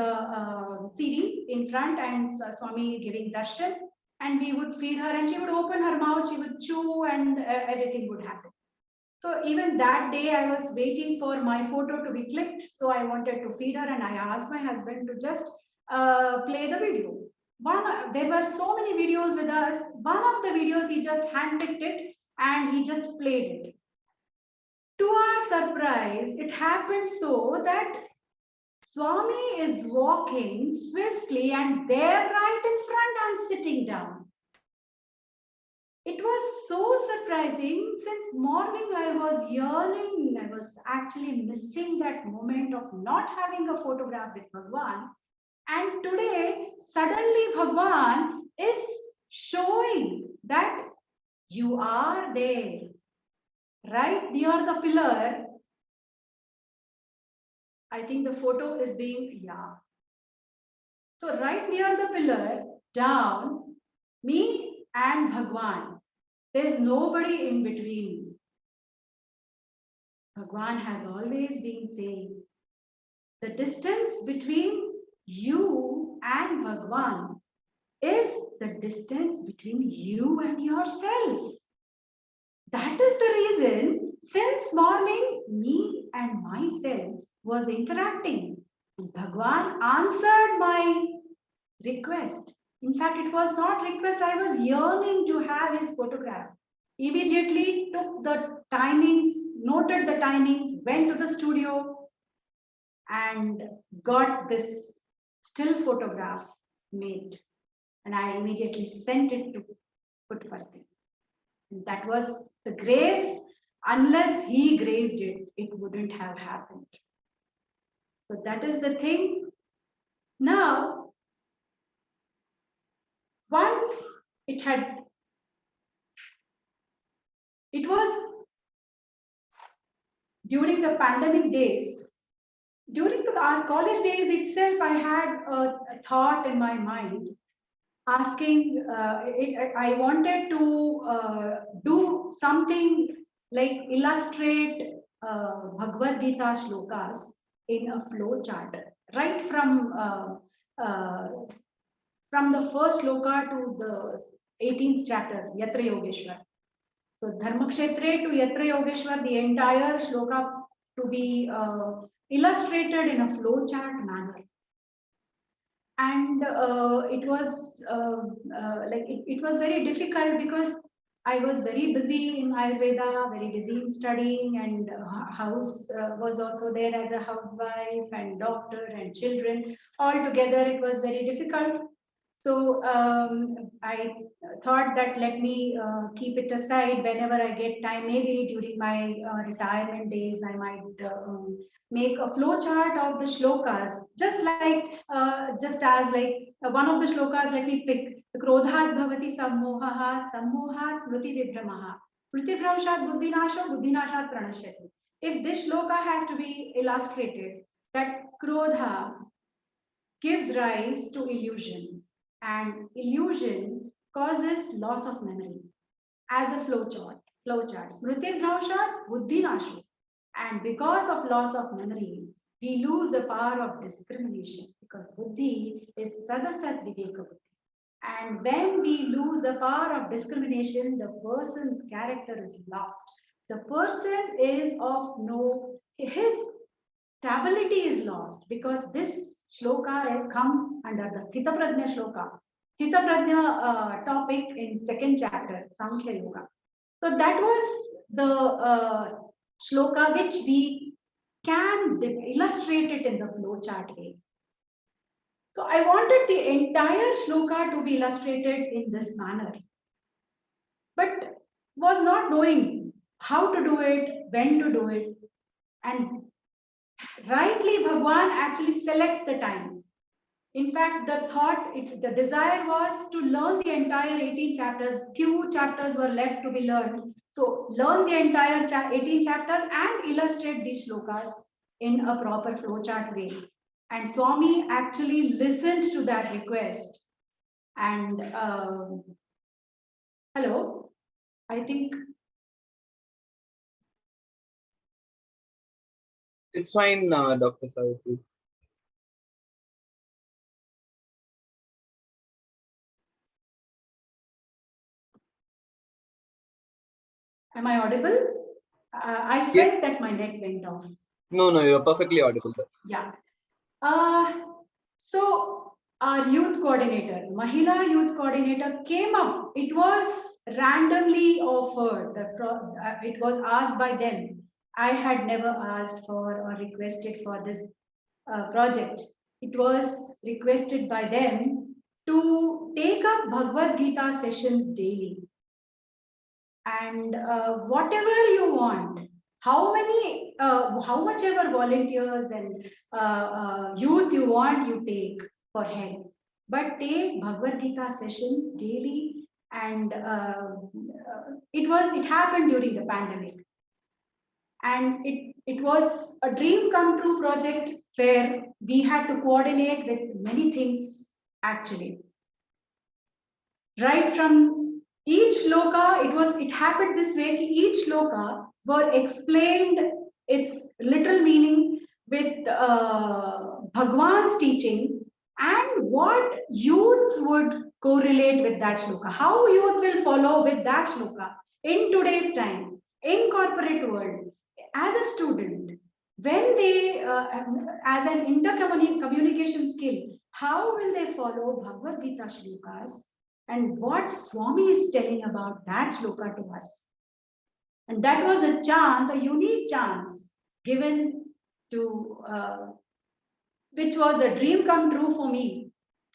CD in front and Swami giving darshan, and we would feed her and she would open her mouth, she would chew and everything would happen. So even that day I was waiting for my photo to be clicked. So I wanted to feed her and I asked my husband to just play the video. There were so many videos with us. One of the videos he just handpicked it and he just played it. To our surprise, it happened so that Swami is walking swiftly and there right in front I'm sitting down. It was so surprising. Since morning I was yearning, I was actually missing that moment of not having a photograph with Bhagwan. And today, suddenly Bhagwan is showing that you are there. Right near the pillar, I think the photo is being, yeah. So right near the pillar, down, me and Bhagwan, there's nobody in between. Bhagwan has always been saying, the distance between you and Bhagwan is the distance between you and yourself. That is the reason, since morning, me and myself was interacting. And Bhagwan answered my request. In fact, it was not request, I was yearning to have his photograph. Immediately took the timings, noted the timings, went to the studio and got this still photograph made. And I immediately sent it to Puttaparthi. And that was the grace. Unless he graced it, it wouldn't have happened. So that is the thing. Now, once it was during the pandemic days, during our college days itself, I had a thought in my mind asking, I wanted to do something like illustrate Bhagavad Gita shlokas in a flow chart, right uh, from the first shloka to the 18th chapter, Yatra Yogeshwar. So Dharmakshetre to Yatra Yogeshwar, the entire shloka to be illustrated in a flow chart manner. And it was it was very difficult because I was very busy in Ayurveda, very busy in studying, and house was also there as a housewife and doctor and children. All together, it was very difficult. So I thought that let me keep it aside whenever I get time. Maybe during my retirement days, I might make a flow chart of the shlokas, just as like one of the shlokas. Let me pick: Krodhat bhavati sammohaha, sammohat smriti vibhramaha, smriti bhramshat buddhinasho, buddhinashat pranashyati. If this shloka has to be illustrated, that Krodha gives rise to illusion, and illusion causes loss of memory as a flow chart. Smriti bhramshat buddhinasho. And because of loss of memory, we lose the power of discrimination, because buddhi is sadasat viveka buddhi. And when we lose the power of discrimination, the person's character is lost. The person is of no, his stability is lost, because this shloka comes under the Sthita Prajna shloka. Sthita Prajna topic in second chapter, Sankhya Yoga. So that was the shloka which we can illustrate it in the flow chart way. So I wanted the entire shloka to be illustrated in this manner, but was not knowing how to do it, when to do it, and rightly Bhagwan actually selects the time. In fact, the desire was to learn the entire 18 chapters. Few chapters were left to be learned. So learn the entire 18 chapters and illustrate these shlokas in a proper flowchart way. And Swami actually listened to that request. And hello, I think. It's fine, Dr. Savitri. Am I audible? I felt Yes. that my net went off. No, you're perfectly audible. Yeah. So our youth coordinator, Mahila youth coordinator came up. It was randomly offered. It was asked by them. I had never asked for or requested for this project. It was requested by them to take up Bhagavad Gita sessions daily. And whatever you want, how much ever volunteers and youth you want, you take for help, but take Bhagavad Gita sessions daily. And it happened during the pandemic, and it was a dream come true project where we had to coordinate with many things actually. Right from each shloka, it happened this way. Each shloka were explained its literal meaning with Bhagwan's teachings, and what youth would correlate with that shloka, how youth will follow with that shloka in today's time, in corporate world, as a student, when they as an intercommunication skill, how will they follow Bhagavad Gita shlokas and what Swami is telling about that shloka to us. And that was a chance, a unique chance given to, which was a dream come true for me.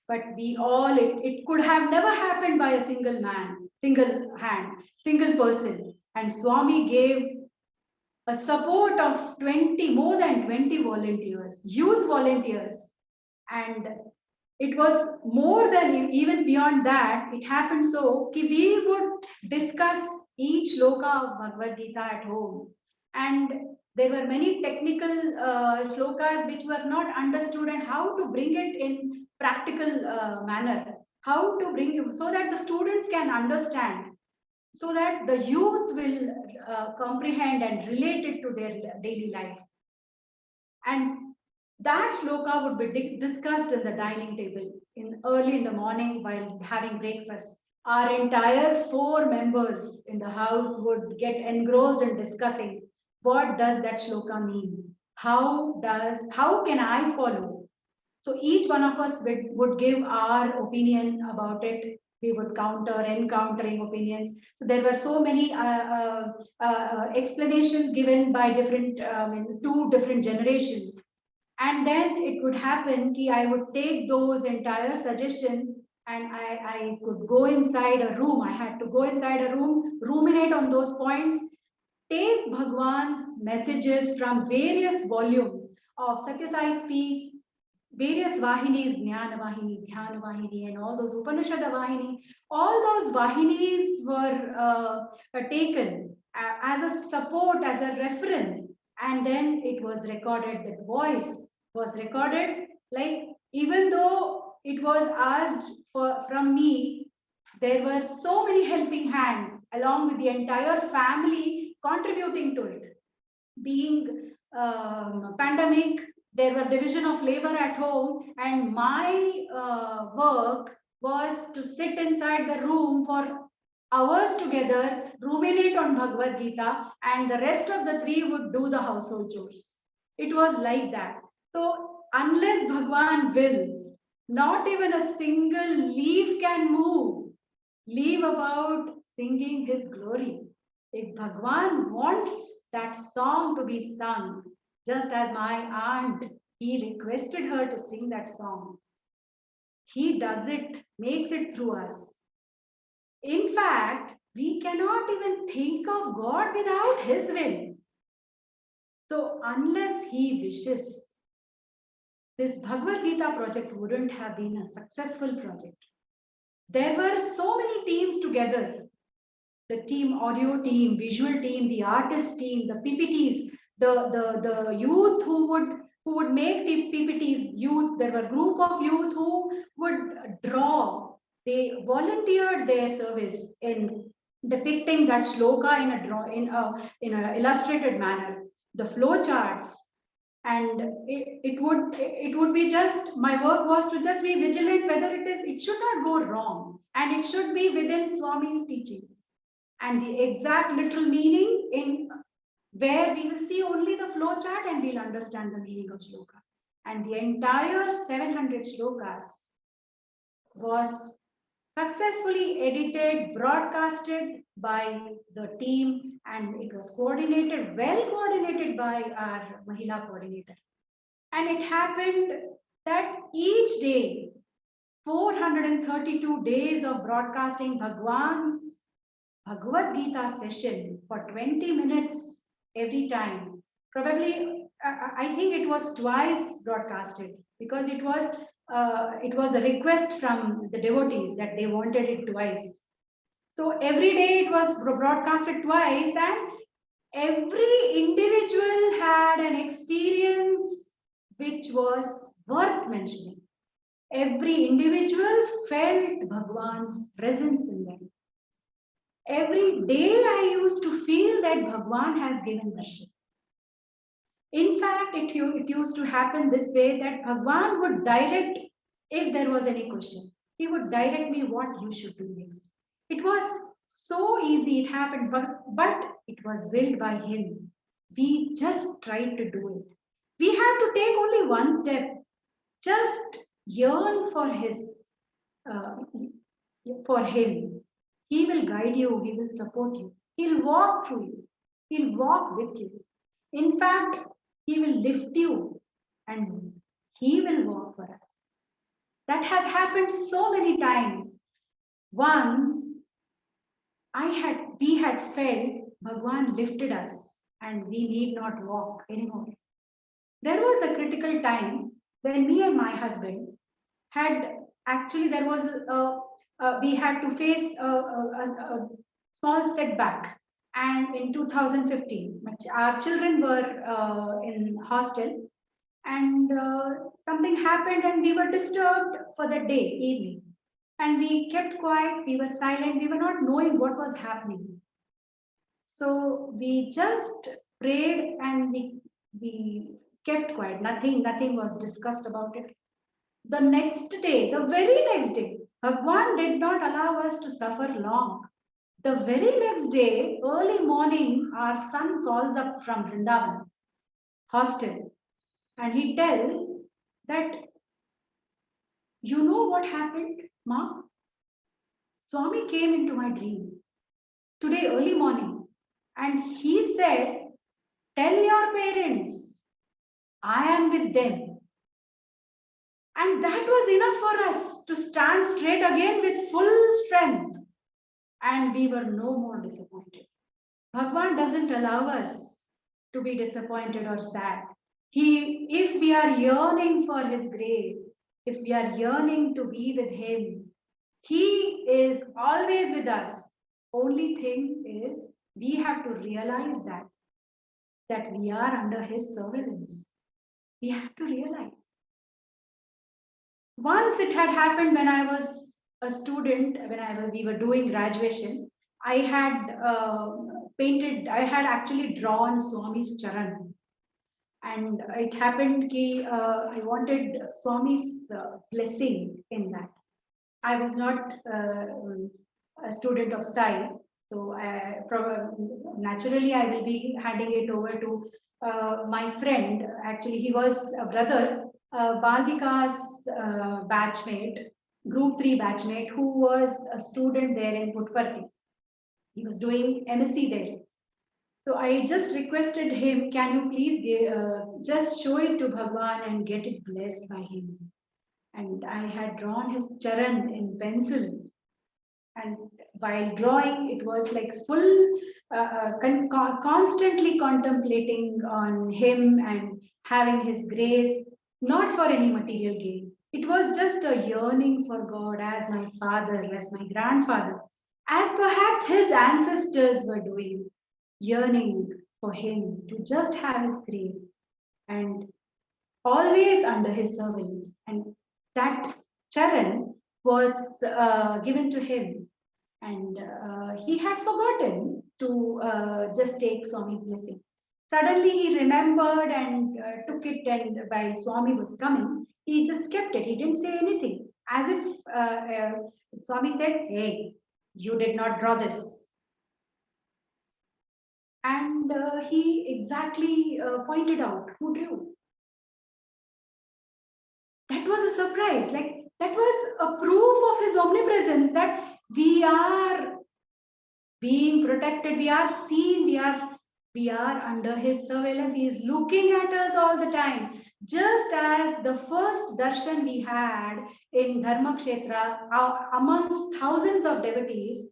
But it could have never happened by a single man, single hand, single person. And Swami gave a support of more than 20 volunteers, youth volunteers. And it was more than, even beyond that, it happened so that we would discuss each shloka of Bhagavad Gita at home. And There were many technical shlokas which were not understood, and how to bring it in practical manner, how to bring it so that the students can understand, so that the youth will comprehend and relate it to their daily life. And that shloka would be discussed in the dining table early in the morning while having breakfast. Our entire 4 members in the house would get engrossed in discussing what does that shloka mean? How can I follow? So each one of us would give our opinion about it. We would encountering opinions. So there were so many explanations given by different, 2 different generations. And then it would happen that I would take those entire suggestions and I could go inside a room. I had to go inside a room, ruminate on those points, take Bhagwan's messages from various volumes of Satya Sai Speaks, various Vahinis, Jnana Vahini, Dhyana Vahini, and all those Upanishad Vahini. All those Vahinis were taken as a support, as a reference, and then it was recorded. That voice was recorded. Like, even though it was asked from me, there were so many helping hands along with the entire family contributing to it. Being pandemic, there were division of labor at home, and my work was to sit inside the room for hours together, ruminate on Bhagavad Gita, and the rest of the 3 would do the household chores. It was like that. So unless Bhagwan wills, not even a single leaf can move. Leave about singing his glory. If Bhagwan wants that song to be sung, just as my aunt, he requested her to sing that song. He does it, makes it through us. In fact, we cannot even think of God without his will. So unless he wishes, this Bhagavad Gita project wouldn't have been a successful project. There were so many teams together. The team, audio team, visual team, the artist team, the PPTs, the youth who would make the PPTs. Youth, there were a group of youth who would draw. They volunteered their service in depicting that shloka in a illustrated manner. The flow charts, and it would be just, my work was to just be vigilant whether it should not go wrong, and it should be within Swami's teachings. And the exact literal meaning, in where we will see only the flow chart and we'll understand the meaning of shloka. And the entire 700 shlokas was successfully edited, broadcasted by the team, and it was coordinated, well coordinated by our Mahila coordinator. And it happened that each day, 432 days of broadcasting Bhagwan's Bhagavad Gita session for 20 minutes every time. Probably, I think it was twice broadcasted, because it was a request from the devotees that they wanted it twice. So every day it was broadcasted twice, and every individual had an experience which was worth mentioning. Every individual felt Bhagwan's presence in them. Every day I used to feel that Bhagwan has given darshan. In fact, it used to happen this way, that Bhagwan would direct, if there was any question, he would direct me what you should do next. It was so easy, it happened, but it was willed by him. We just tried to do it. We have to take only one step. Just yearn for him. He will guide you, he will support you, he'll walk through you, he'll walk with you. In fact, he will lift you and he will walk for us. That has happened so many times. Once we had felt Bhagwan lifted us and we need not walk anymore. There was a critical time when me and my husband we had to face a small setback, And in 2015, our children were in hostel, and something happened, and we were disturbed for the day, evening. And we kept quiet, we were silent, we were not knowing what was happening. So we just prayed and we kept quiet. Nothing was discussed about it. The next day, the very next day, Bhagwan did not allow us to suffer long. The very next day, early morning, our son calls up from Vrindavan hostel, and he tells that, you know what happened, Ma? Swami came into my dream today early morning, and he said, tell your parents, I am with them. And that was enough for us to stand straight again with full strength. And we were no more disappointed. Bhagwan doesn't allow us to be disappointed or sad. If we are yearning for his grace, if we are yearning to be with him, he is always with us. Only thing is, we have to realize that we are under his surveillance. We have to realize. Once it had happened when I was a student, we were doing graduation, I had I had actually drawn Swami's charan. And it happened that I wanted Swami's blessing in that. I was not a student of style, so naturally I will be handing it over to my friend. Actually, he was a brother, Baldika's batchmate, group 3 batchmate, who was a student there in Puttaparthi. He was doing MSc there. So I just requested him, can you please just show it to Bhagwan and get it blessed by him. And I had drawn his charan in pencil. And while drawing, it was like full, constantly contemplating on him and having his grace, not for any material gain. It was just a yearning for God as my father, as my grandfather, as perhaps his ancestors were doing, yearning for him to just have his grace and always under his surveillance. And that charan was given to him, and he had forgotten to just take Swami's blessing. Suddenly he remembered and took it, and while Swami was coming, he just kept it. He didn't say anything, as if Swami said, hey, you did not draw this. And he exactly pointed out who drew. That was a surprise. Like, that was a proof of his omnipresence, that we are being protected, we are seen, we are under his surveillance. He is looking at us all the time. Just as the first darshan we had in Dharma Kshetra, amongst thousands of devotees,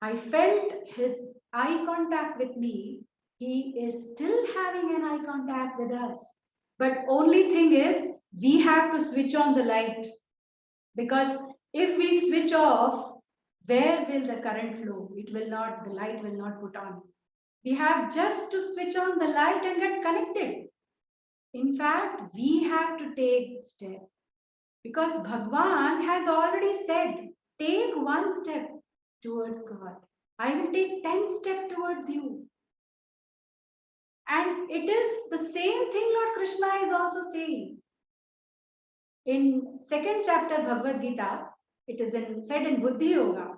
I felt his eye contact with me. He is still having an eye contact with us. But only thing is, we have to switch on the light. Because if we switch off, where will the current flow? It will not, the light will not put on. We have just to switch on the light and get connected. In fact, we have to take step. Because Bhagwan has already said, take one step towards God. I will take 10 steps towards you. And it is the same thing Lord Krishna is also saying. In 2nd chapter Bhagavad Gita, it is said in Buddhi Yoga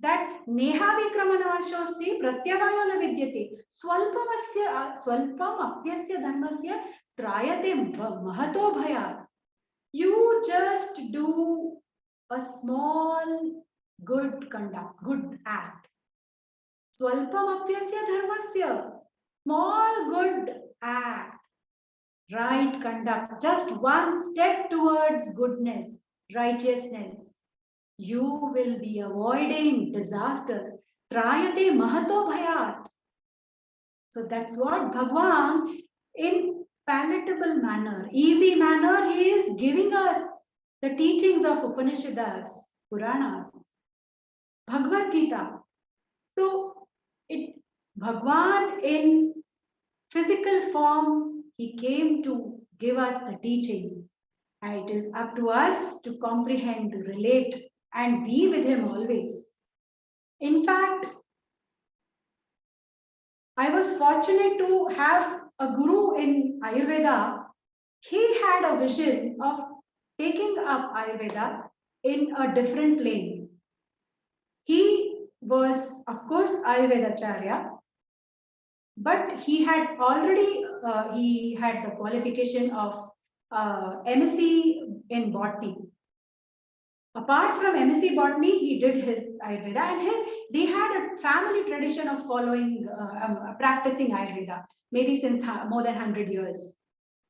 that Neha Vikramanashosti Pratyavayo na vidyate Swalpam apyasya dharmasya trayate mahato bhayat. You just do a small good conduct, good act. Swalpam apyasya dharmasya, small good act. Right conduct, just one step towards goodness, righteousness. You will be avoiding disasters. Trayate mahato bhayat. So that's what Bhagwan, in palatable manner, easy manner, he is giving us the teachings of Upanishads, Puranas, Bhagavad Gita. So Bhagwan in physical form, he came to give us the teachings. And it is up to us to comprehend, to relate, and be with him always. In fact, I was fortunate to have a guru in Ayurveda. He had a vision of taking up Ayurveda in a different plane. He was, of course, Ayurvedacharya, but he had already he had the qualification of MSc in botany. Apart from MSc botany, he did his Ayurveda, and they had a family tradition of following, practicing Ayurveda, maybe since more than 100 years.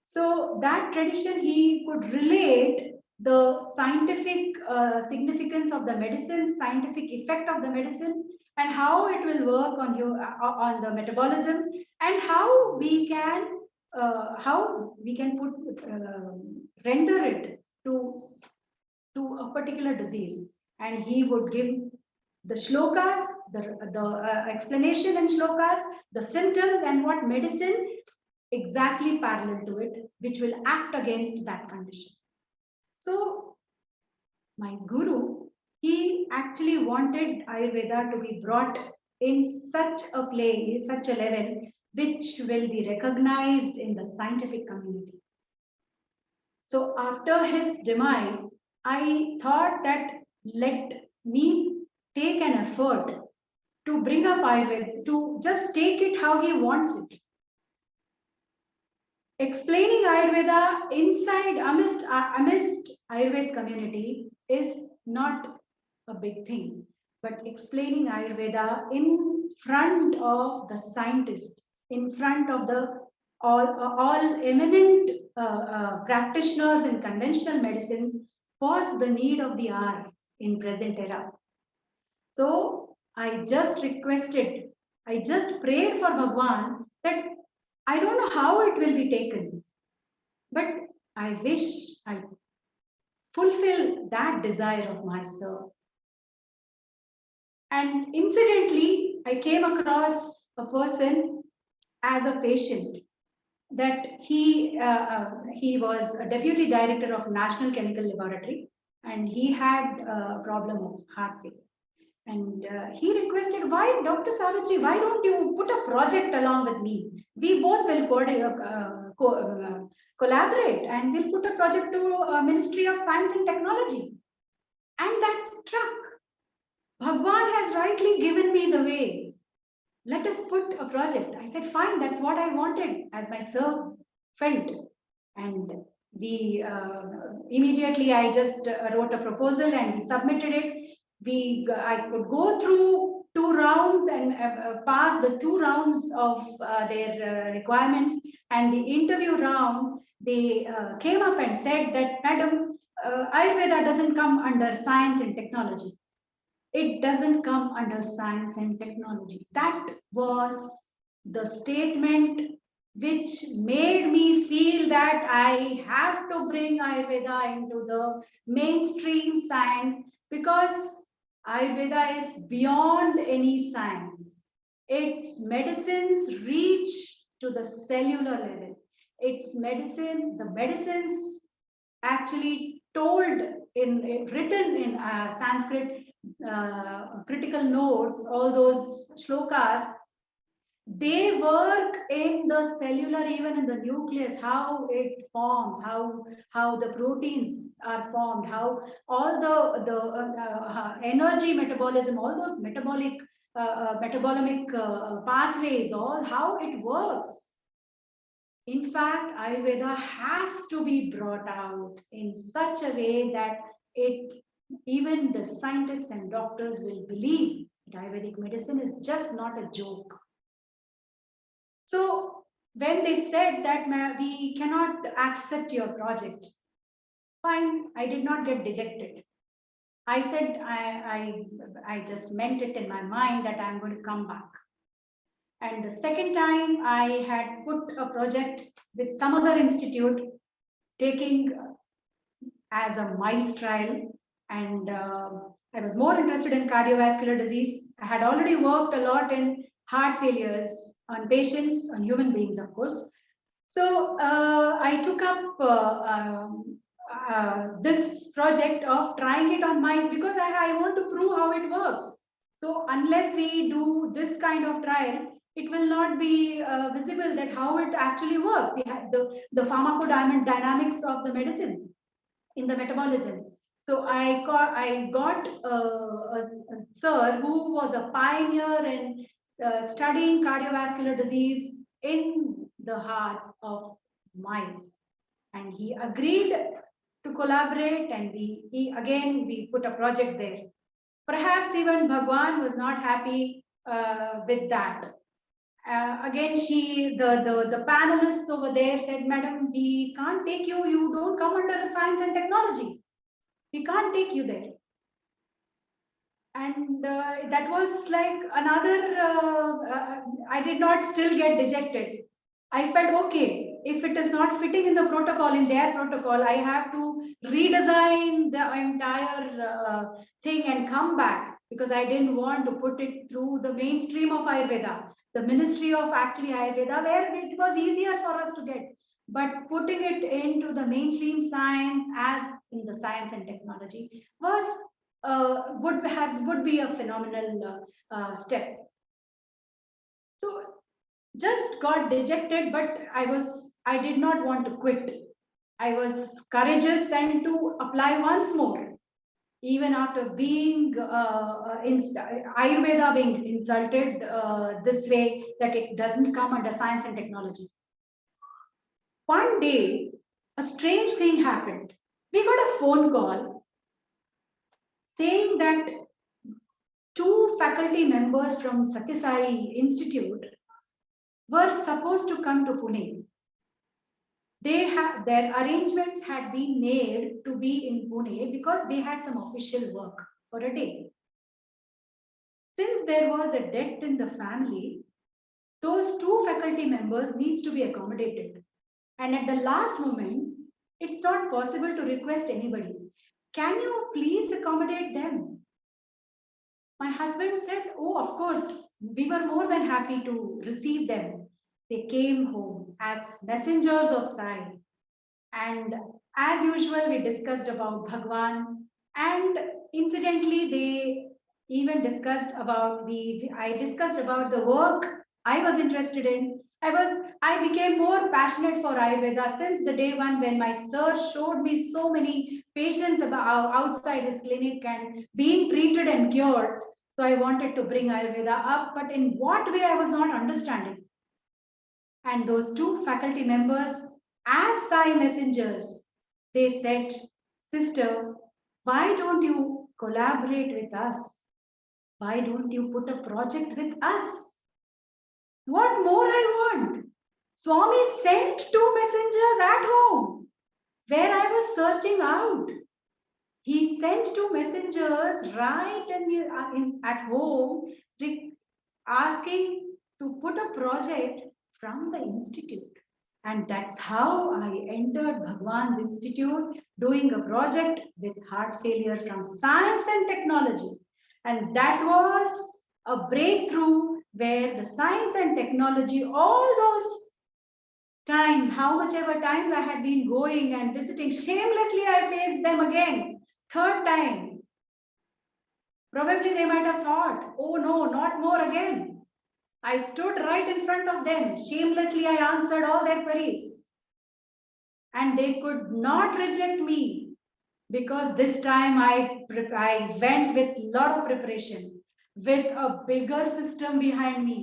So that tradition, he could relate the scientific significance of the medicine, scientific effect of the medicine, and how it will work on your on the metabolism, and how we can put render it to a particular disease. And he would give the shlokas, the explanation in shlokas, the symptoms, and what medicine exactly parallel to it, which will act against that condition. So my guru, he actually wanted Ayurveda to be brought in such a place, such a level, which will be recognized in the scientific community. So after his demise, I thought that let me take an effort to bring up Ayurveda, to just take it how he wants it. Explaining Ayurveda amidst Ayurveda community is not a big thing, but explaining Ayurveda in front of the scientist, in front of the all eminent practitioners in conventional medicines was the need of the hour in present era. So I just prayed for Bhagwan that I don't know how it will be taken, but I wish I fulfill that desire of myself. And incidentally, I came across a person as a patient that he was a deputy director of National Chemical Laboratory, and he had a problem of heart failure. And he requested, why, Dr. Savitri, why don't you put a project along with me? We both will collaborate, and we'll put a project to Ministry of Science and Technology. And that struck. Bhagwan has rightly given me the way. Let us put a project. I said, fine, that's what I wanted, as my sir felt. And we immediately, I just wrote a proposal and we submitted it. I could go through 2 rounds and pass the 2 rounds of their requirements. And the interview round, they came up and said that, Madam, Ayurveda doesn't come under science and technology. It doesn't come under science and technology. That was the statement which made me feel that I have to bring Ayurveda into the mainstream science, because Ayurveda is beyond any science. Its medicines reach to the cellular level. Its medicine, the medicines actually written in Sanskrit critical notes, all those shlokas, they work in the cellular, even in the nucleus, how it forms, how the proteins are formed, how all the energy metabolism, all those metabolic pathways, all how it works. In fact, Ayurveda has to be brought out in such a way that even the scientists and doctors will believe that Ayurvedic medicine is just not a joke. So when they said that we cannot accept your project, fine, I did not get dejected. I said I just meant it in my mind that I'm going to come back. And the second time I had put a project with some other institute, taking as a mice trial, and I was more interested in cardiovascular disease. I had already worked a lot in heart failures, on patients, on human beings, of course. So I took up this project of trying it on mice because I want to prove how it works. So unless we do this kind of trial, it will not be visible that how it actually works. We have the pharmacodynamics of the medicines in the metabolism. So I got a sir who was a pioneer in studying cardiovascular disease in the heart of mice, and he agreed to collaborate, and we put a project there. Perhaps even Bhagwan was not happy with that. Again, the panelists over there said, "Madam, we can't take you. You don't come under science and technology. We can't take you there." And that was like another. I did not still get dejected. I felt okay. If it is not fitting in the protocol, in their protocol, I have to redesign the entire thing and come back, because I didn't want to put it through the mainstream of Ayurveda, the ministry of actually Ayurveda, where it was easier for us to get. But putting it into the mainstream science as in the science and technology was would be a phenomenal step. So just got dejected, but I did not want to quit. I was courageous and to apply once more, even after being Ayurveda being insulted this way, that it doesn't come under science and technology. One day, a strange thing happened. We got a phone call saying that 2 faculty members from Satyasai Institute were supposed to come to Pune. Their arrangements had been made to be in Pune because they had some official work for a day. Since there was a death in the family, those 2 faculty members needs to be accommodated. And at the last moment, it's not possible to request anybody. Can you please accommodate them? My husband said, "Oh, of course, we were more than happy to receive them." They came home as messengers of Sai. And as usual, we discussed about Bhagwan. And incidentally, they even discussed about I discussed about the work I was interested in. I became more passionate for Ayurveda since the day one when my sir showed me so many patients about outside his clinic and being treated and cured. So I wanted to bring Ayurveda up, but in what way I was not understanding. And those 2 faculty members, as Sai messengers, they said, "Sister, why don't you collaborate with us? Why don't you put a project with us?" What more I want? Swami sent 2 messengers at home where I was searching out. He sent 2 messengers right at home, asking to put a project from the institute. And that's how I entered Bhagwan's Institute, doing a project with heart failure from science and technology. And that was a breakthrough where the science and technology, all those times, how much ever times I had been going and visiting, shamelessly I faced them again. 3rd time. Probably they might have thought, "Oh no, not more again." I stood right in front of them. Shamelessly I answered all their queries. And they could not reject me, because this time I went with a lot of preparation, with a bigger system behind me.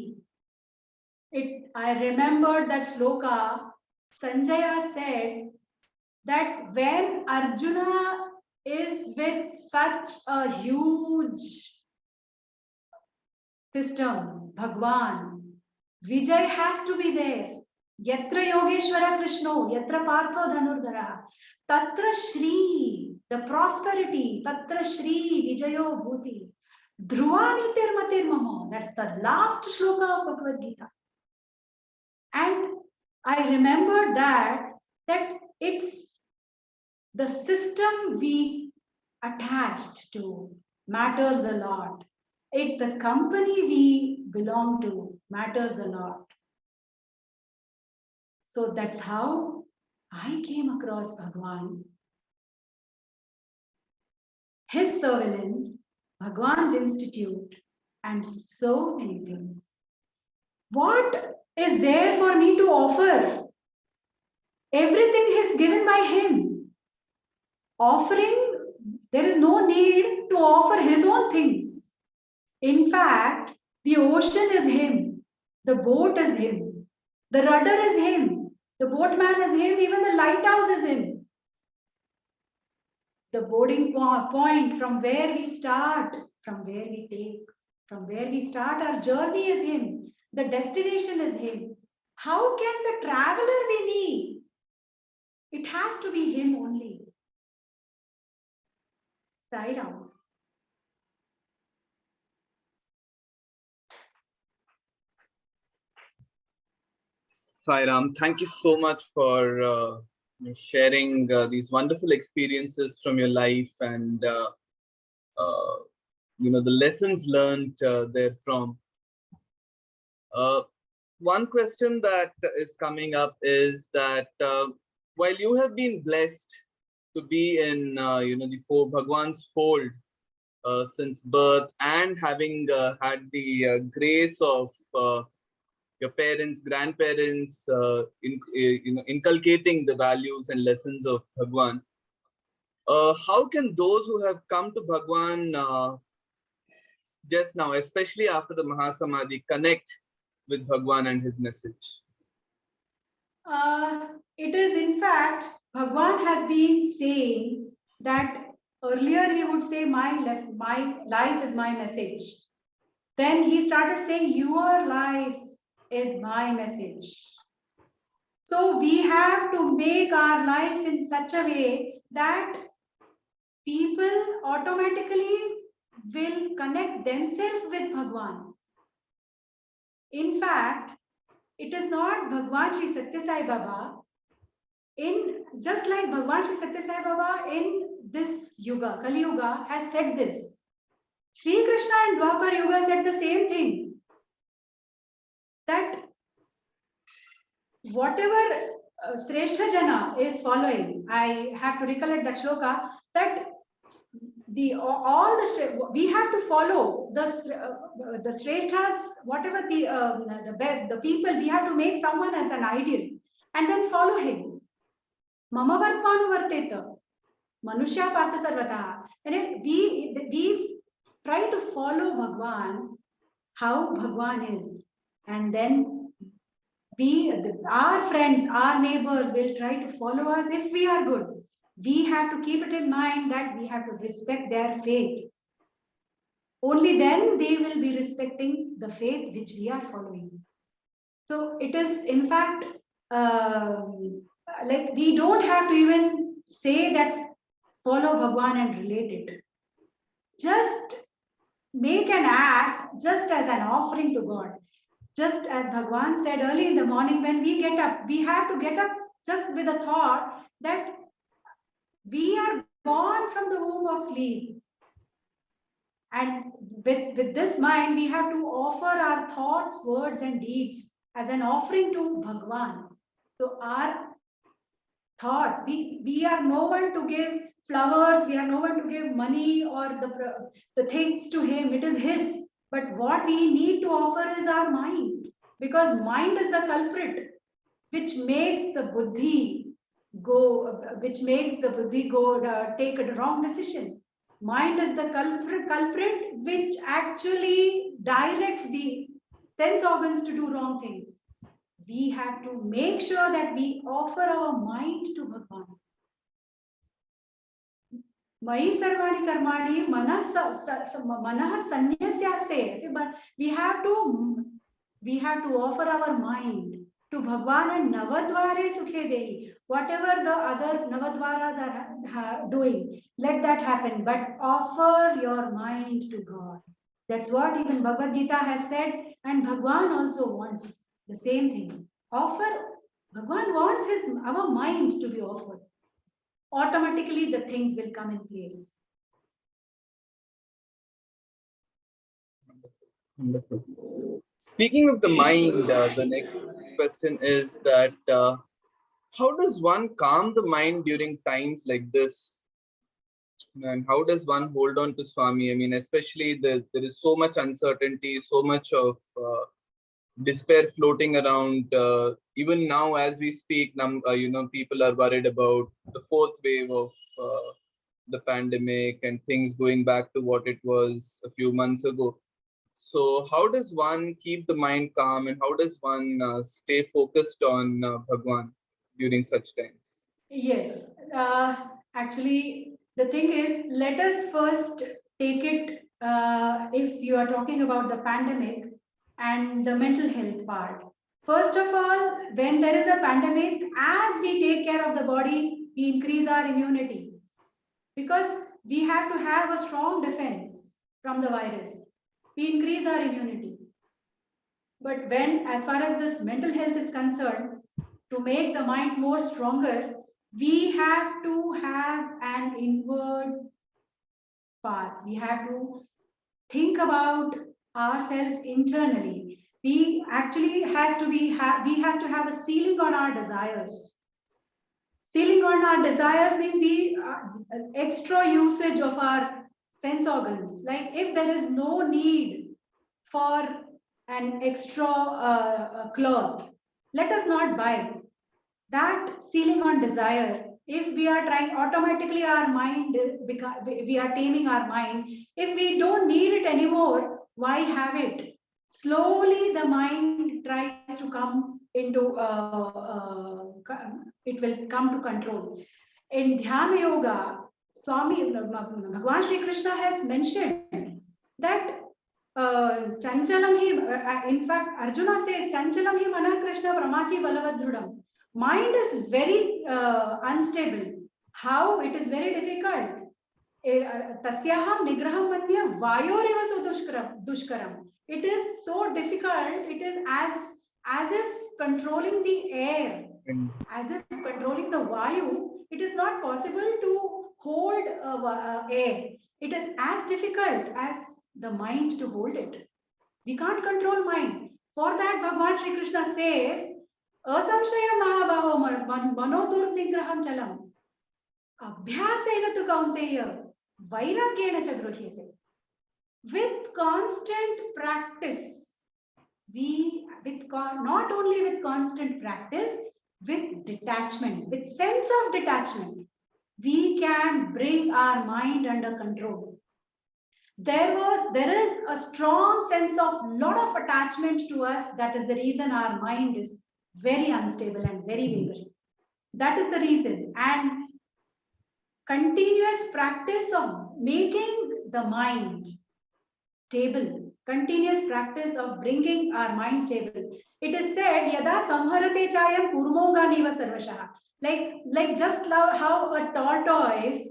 I remembered that shloka. Sanjaya said that when Arjuna is with such a huge system, Bhagwan, Vijay has to be there. Yatra Yogeshwara Krishno, Yatra Partho Dhanurdhara, Tatra Shri, the prosperity, Tatra Shri, Vijayo Bhuti, Dhruvani Tirmatir Mamo. That's the last shloka of Bhagavad Gita. And I remembered that it's the system we attached to matters a lot. It's the company we belong to matters a lot. So that's how I came across Bhagwan. His surveillance, Bhagwan's institute, and so many things. What is there for me to offer? Everything is given by him. Offering, there is no need to offer his own things. In fact, the ocean is him, the boat is him, the rudder is him, the boatman is him, even the lighthouse is him. The boarding point from where we start, from where we take, from where we start our journey is him. The destination is him. How can the traveler be me? It has to be him only. Sai Ram. Sairam, thank you so much for sharing these wonderful experiences from your life and the lessons learned therefrom. One question that is coming up is that while you have been blessed to be in the Bhagwan's fold since birth, and having had the grace of your parents, grandparents, inculcating the values and lessons of Bhagwan, how can those who have come to Bhagwan just now, especially after the Mahasamadhi, connect with Bhagwan and his message? It is, in fact, Bhagwan has been saying that earlier he would say, my life is my message. Then he started saying, your life is my message. So we have to make our life in such a way that people automatically will connect themselves with Bhagwan. In fact, it is not Bhagwan Sri Satya Sai Baba. Just like Bhagwan Sri Satya Sai Baba in this Yuga, Kali Yuga, has said this. Sri Krishna in Dwapar Yuga said the same thing. That whatever Sreshta Jana is following, I have to recollect that shloka, that we have to follow the Sreshtas, whatever the people, we have to make someone as an ideal and then follow him. Mama Vartmanu Varteta, Manushya Partha Sarvata. And we try to follow Bhagwan, how Bhagwan is. And then our friends, our neighbors will try to follow us if we are good. We have to keep it in mind that we have to respect their faith. Only then they will be respecting the faith which we are following. So it is, in fact, like we don't have to even say that follow Bhagwan and relate it. Just make an act just as an offering to God. Just as Bhagwan said early in the morning, when we get up, we have to get up just with a thought that we are born from the womb of sleep. And with this mind, we have to offer our thoughts, words, and deeds as an offering to Bhagwan. So our thoughts, we are no one to give flowers, we are no one to give money or the things to him. It is his. But what we need to offer is our mind, because mind is the culprit which makes the buddhi go, take a wrong decision. Mind is the culprit which actually directs the sense organs to do wrong things. We have to make sure that we offer our mind to Bhagwan. Mayi sarvani karmani manah sanyasyaste. But we have to offer our mind to Bhagwan and Navadvare Sukhe Dehi. Whatever the other Navadvaras are doing, let that happen. But offer your mind to God. That's what even Bhagavad Gita has said, and Bhagwan also wants the same thing. Bhagwan wants our mind to be offered. Automatically the things will come in place. Wonderful. Speaking of the mind, the next question is that how does one calm the mind during times like this? And how does one hold on to Swami? I mean, especially there is so much uncertainty, so much of despair floating around. Even now, as we speak, people are worried about the fourth wave of the pandemic and things going back to what it was a few months ago. So, how does one keep the mind calm, and how does one stay focused on Bhagwan during such times? Yes, actually, the thing is, let us first take it if you are talking about the pandemic and the mental health part. First of all, when there is a pandemic, as we take care of the body, we increase our immunity because we have to have a strong defense from the virus. We increase our immunity. But when, as far as this mental health is concerned, to make the mind more stronger, we have to have an inward path. We have to think about ourselves internally. We actually has to be we have to have a ceiling on our desires. Ceiling on our desires means we extra usage of our sense organs. Like if there is no need for an extra cloth, let us not buy that. Ceiling on desire, if we are trying automatically, our mind we are taming our mind. If we don't need it anymore, why have it? Slowly the mind tries to come into it will come to control. In dhyana yoga, Swami Bhagwan Shri Krishna has mentioned that chanchalam hi, in fact, Arjuna says, chanchalam hi mana Krishna pramati balavadrudam. Mind is very unstable. How? It is very difficult. Tasyaham nigraham manya vayoriva dushkaram. It is so difficult. It is as if controlling the air, as if controlling the vayu. It is not possible to hold air. It is as difficult as the mind to hold it. We can't control mind. For that, Bhagwan Shri Krishna says, Asamshaya Mahabhavo Manodurnigraham Chalam. Abhyasena tu kaunteya Vairagyena cha gruhyate. With constant practice, not only with constant practice, with detachment, with sense of detachment, we can bring our mind under control. There is a strong sense of lot of attachment to us. That is the reason our mind is very unstable and very wavering. That is the reason. And continuous practice of making the mind stable, continuous practice of bringing our mind stable. It is said, Yada samharate chayam kurmoganiva sarvashaha. Like just how a tortoise,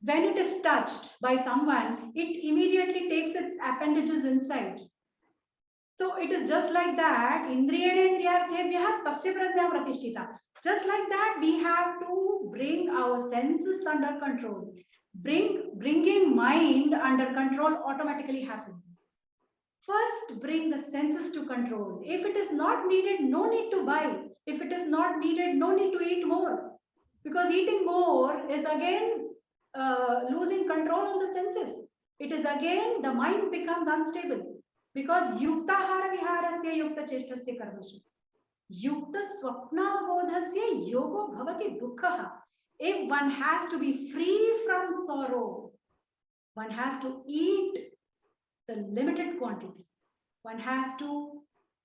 when it is touched by someone, it immediately takes its appendages inside. So it is just like that. Just like that, we have to bring our senses under control. Bringing mind under control automatically happens. First, bring the senses to control. If it is not needed, no need to buy. If it is not needed, no need to eat more. Because eating more is again losing control on the senses. It is again, the mind becomes unstable. Because yuktahara viharasya yukta cheshtasya karmasya. Yukta swapnavabodhasya yogo bhavati dukkhaha. If one has to be free from sorrow, one has to eat the limited quantity. One has to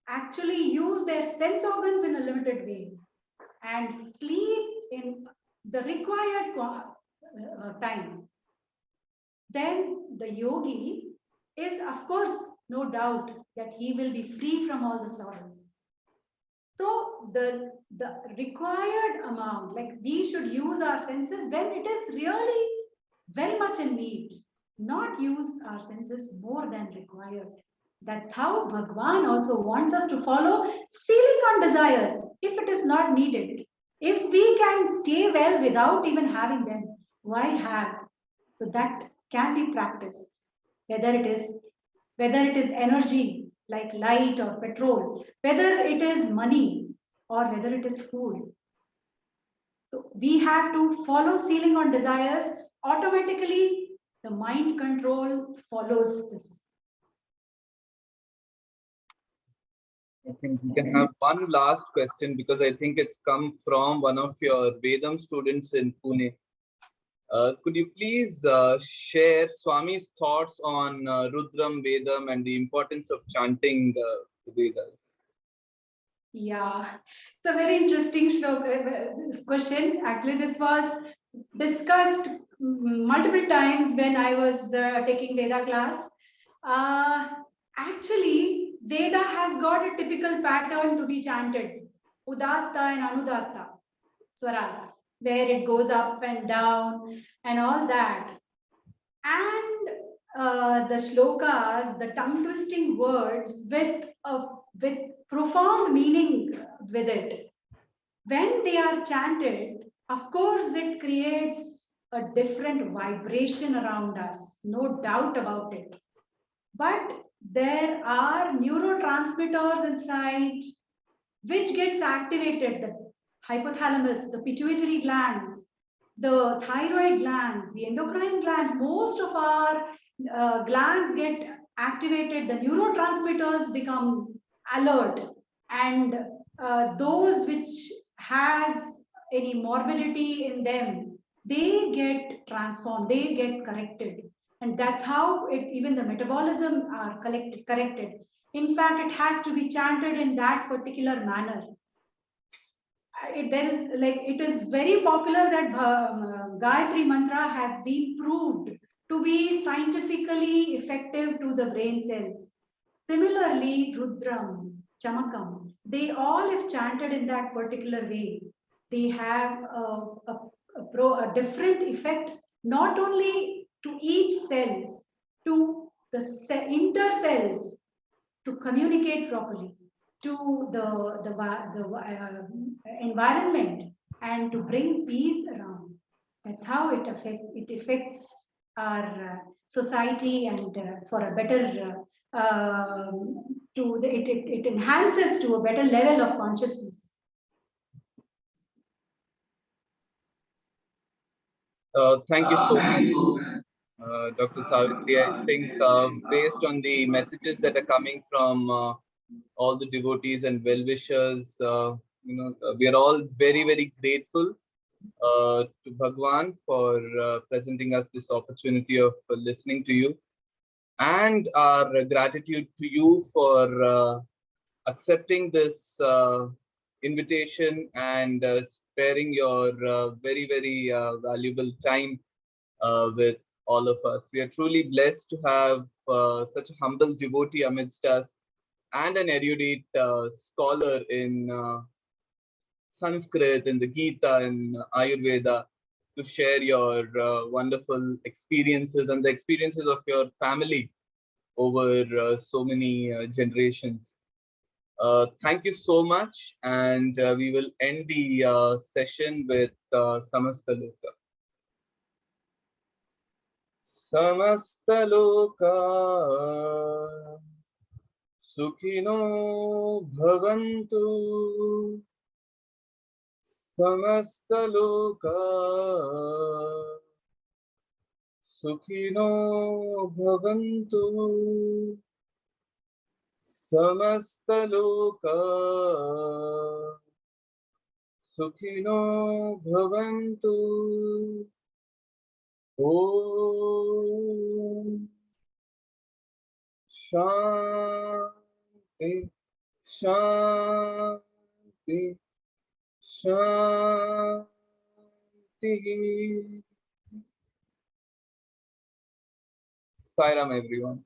actually use their sense organs in a limited way and sleep in the required time. Then the yogi is, of course, no doubt that he will be free from all the sorrows. So the required amount, like we should use our senses when it is really very much in need, not use our senses more than required. That's how Bhagwan also wants us to follow, ceiling on desires if it is not needed. If we can stay well without even having them, why have? So that can be practiced. Whether it is energy, like light or petrol, whether it is money or whether it is food. So we have to follow ceiling on desires. Automatically, the mind control follows this. I think we can have one last question because I think it's come from one of your Vedam students in Pune. Could you please share Swami's thoughts on Rudram Vedam and the importance of chanting the Vedas? Yeah, it's a very interesting question. Actually, this was discussed multiple times when I was taking Veda class. Uh, Actually, Veda has got a typical pattern to be chanted, Udatta and Anudatta swaras, where it goes up and down and all that. And the shlokas, the tongue twisting words with profound meaning with it. When they are chanted, of course, it creates a different vibration around us, no doubt about it. But there are neurotransmitters inside which gets activated, the hypothalamus, the pituitary glands, the thyroid glands, the endocrine glands. Most of our glands get activated, the neurotransmitters become alert, and those which has any morbidity in them, they get transformed, they get corrected. And that's how even the metabolism are corrected. In fact, it has to be chanted in that particular manner. It is very popular that Gayatri mantra has been proved to be scientifically effective to the brain cells. Similarly, Rudram, Chamakam, they all, if chanted in that particular way, they have a different effect, not only to each cells, to the inter cells, to communicate properly, to the environment, and to bring peace around. That's how it affects our society, and for a better it enhances to a better level of consciousness. Thank you so much, Dr. Savitri. I think based on the messages that are coming from all the devotees and well-wishers, we are all very, very grateful to Bhagwan for presenting us this opportunity of listening to you, and our gratitude to you for accepting this invitation and sparing your very, very valuable time with all of us. We are truly blessed to have such a humble devotee amidst us and an erudite scholar in Sanskrit, in the Gita, in Ayurveda, to share your wonderful experiences and the experiences of your family over so many generations. Thank you so much, and we will end the session with Samasta Loka. Samasta Loka Sukhino Bhavantu. Samasta Loka Sukhino Bhavantu. Samasta Loka Sukhino Bhavantu. Om Shanti Shanti Shanti. Sairam, everyone.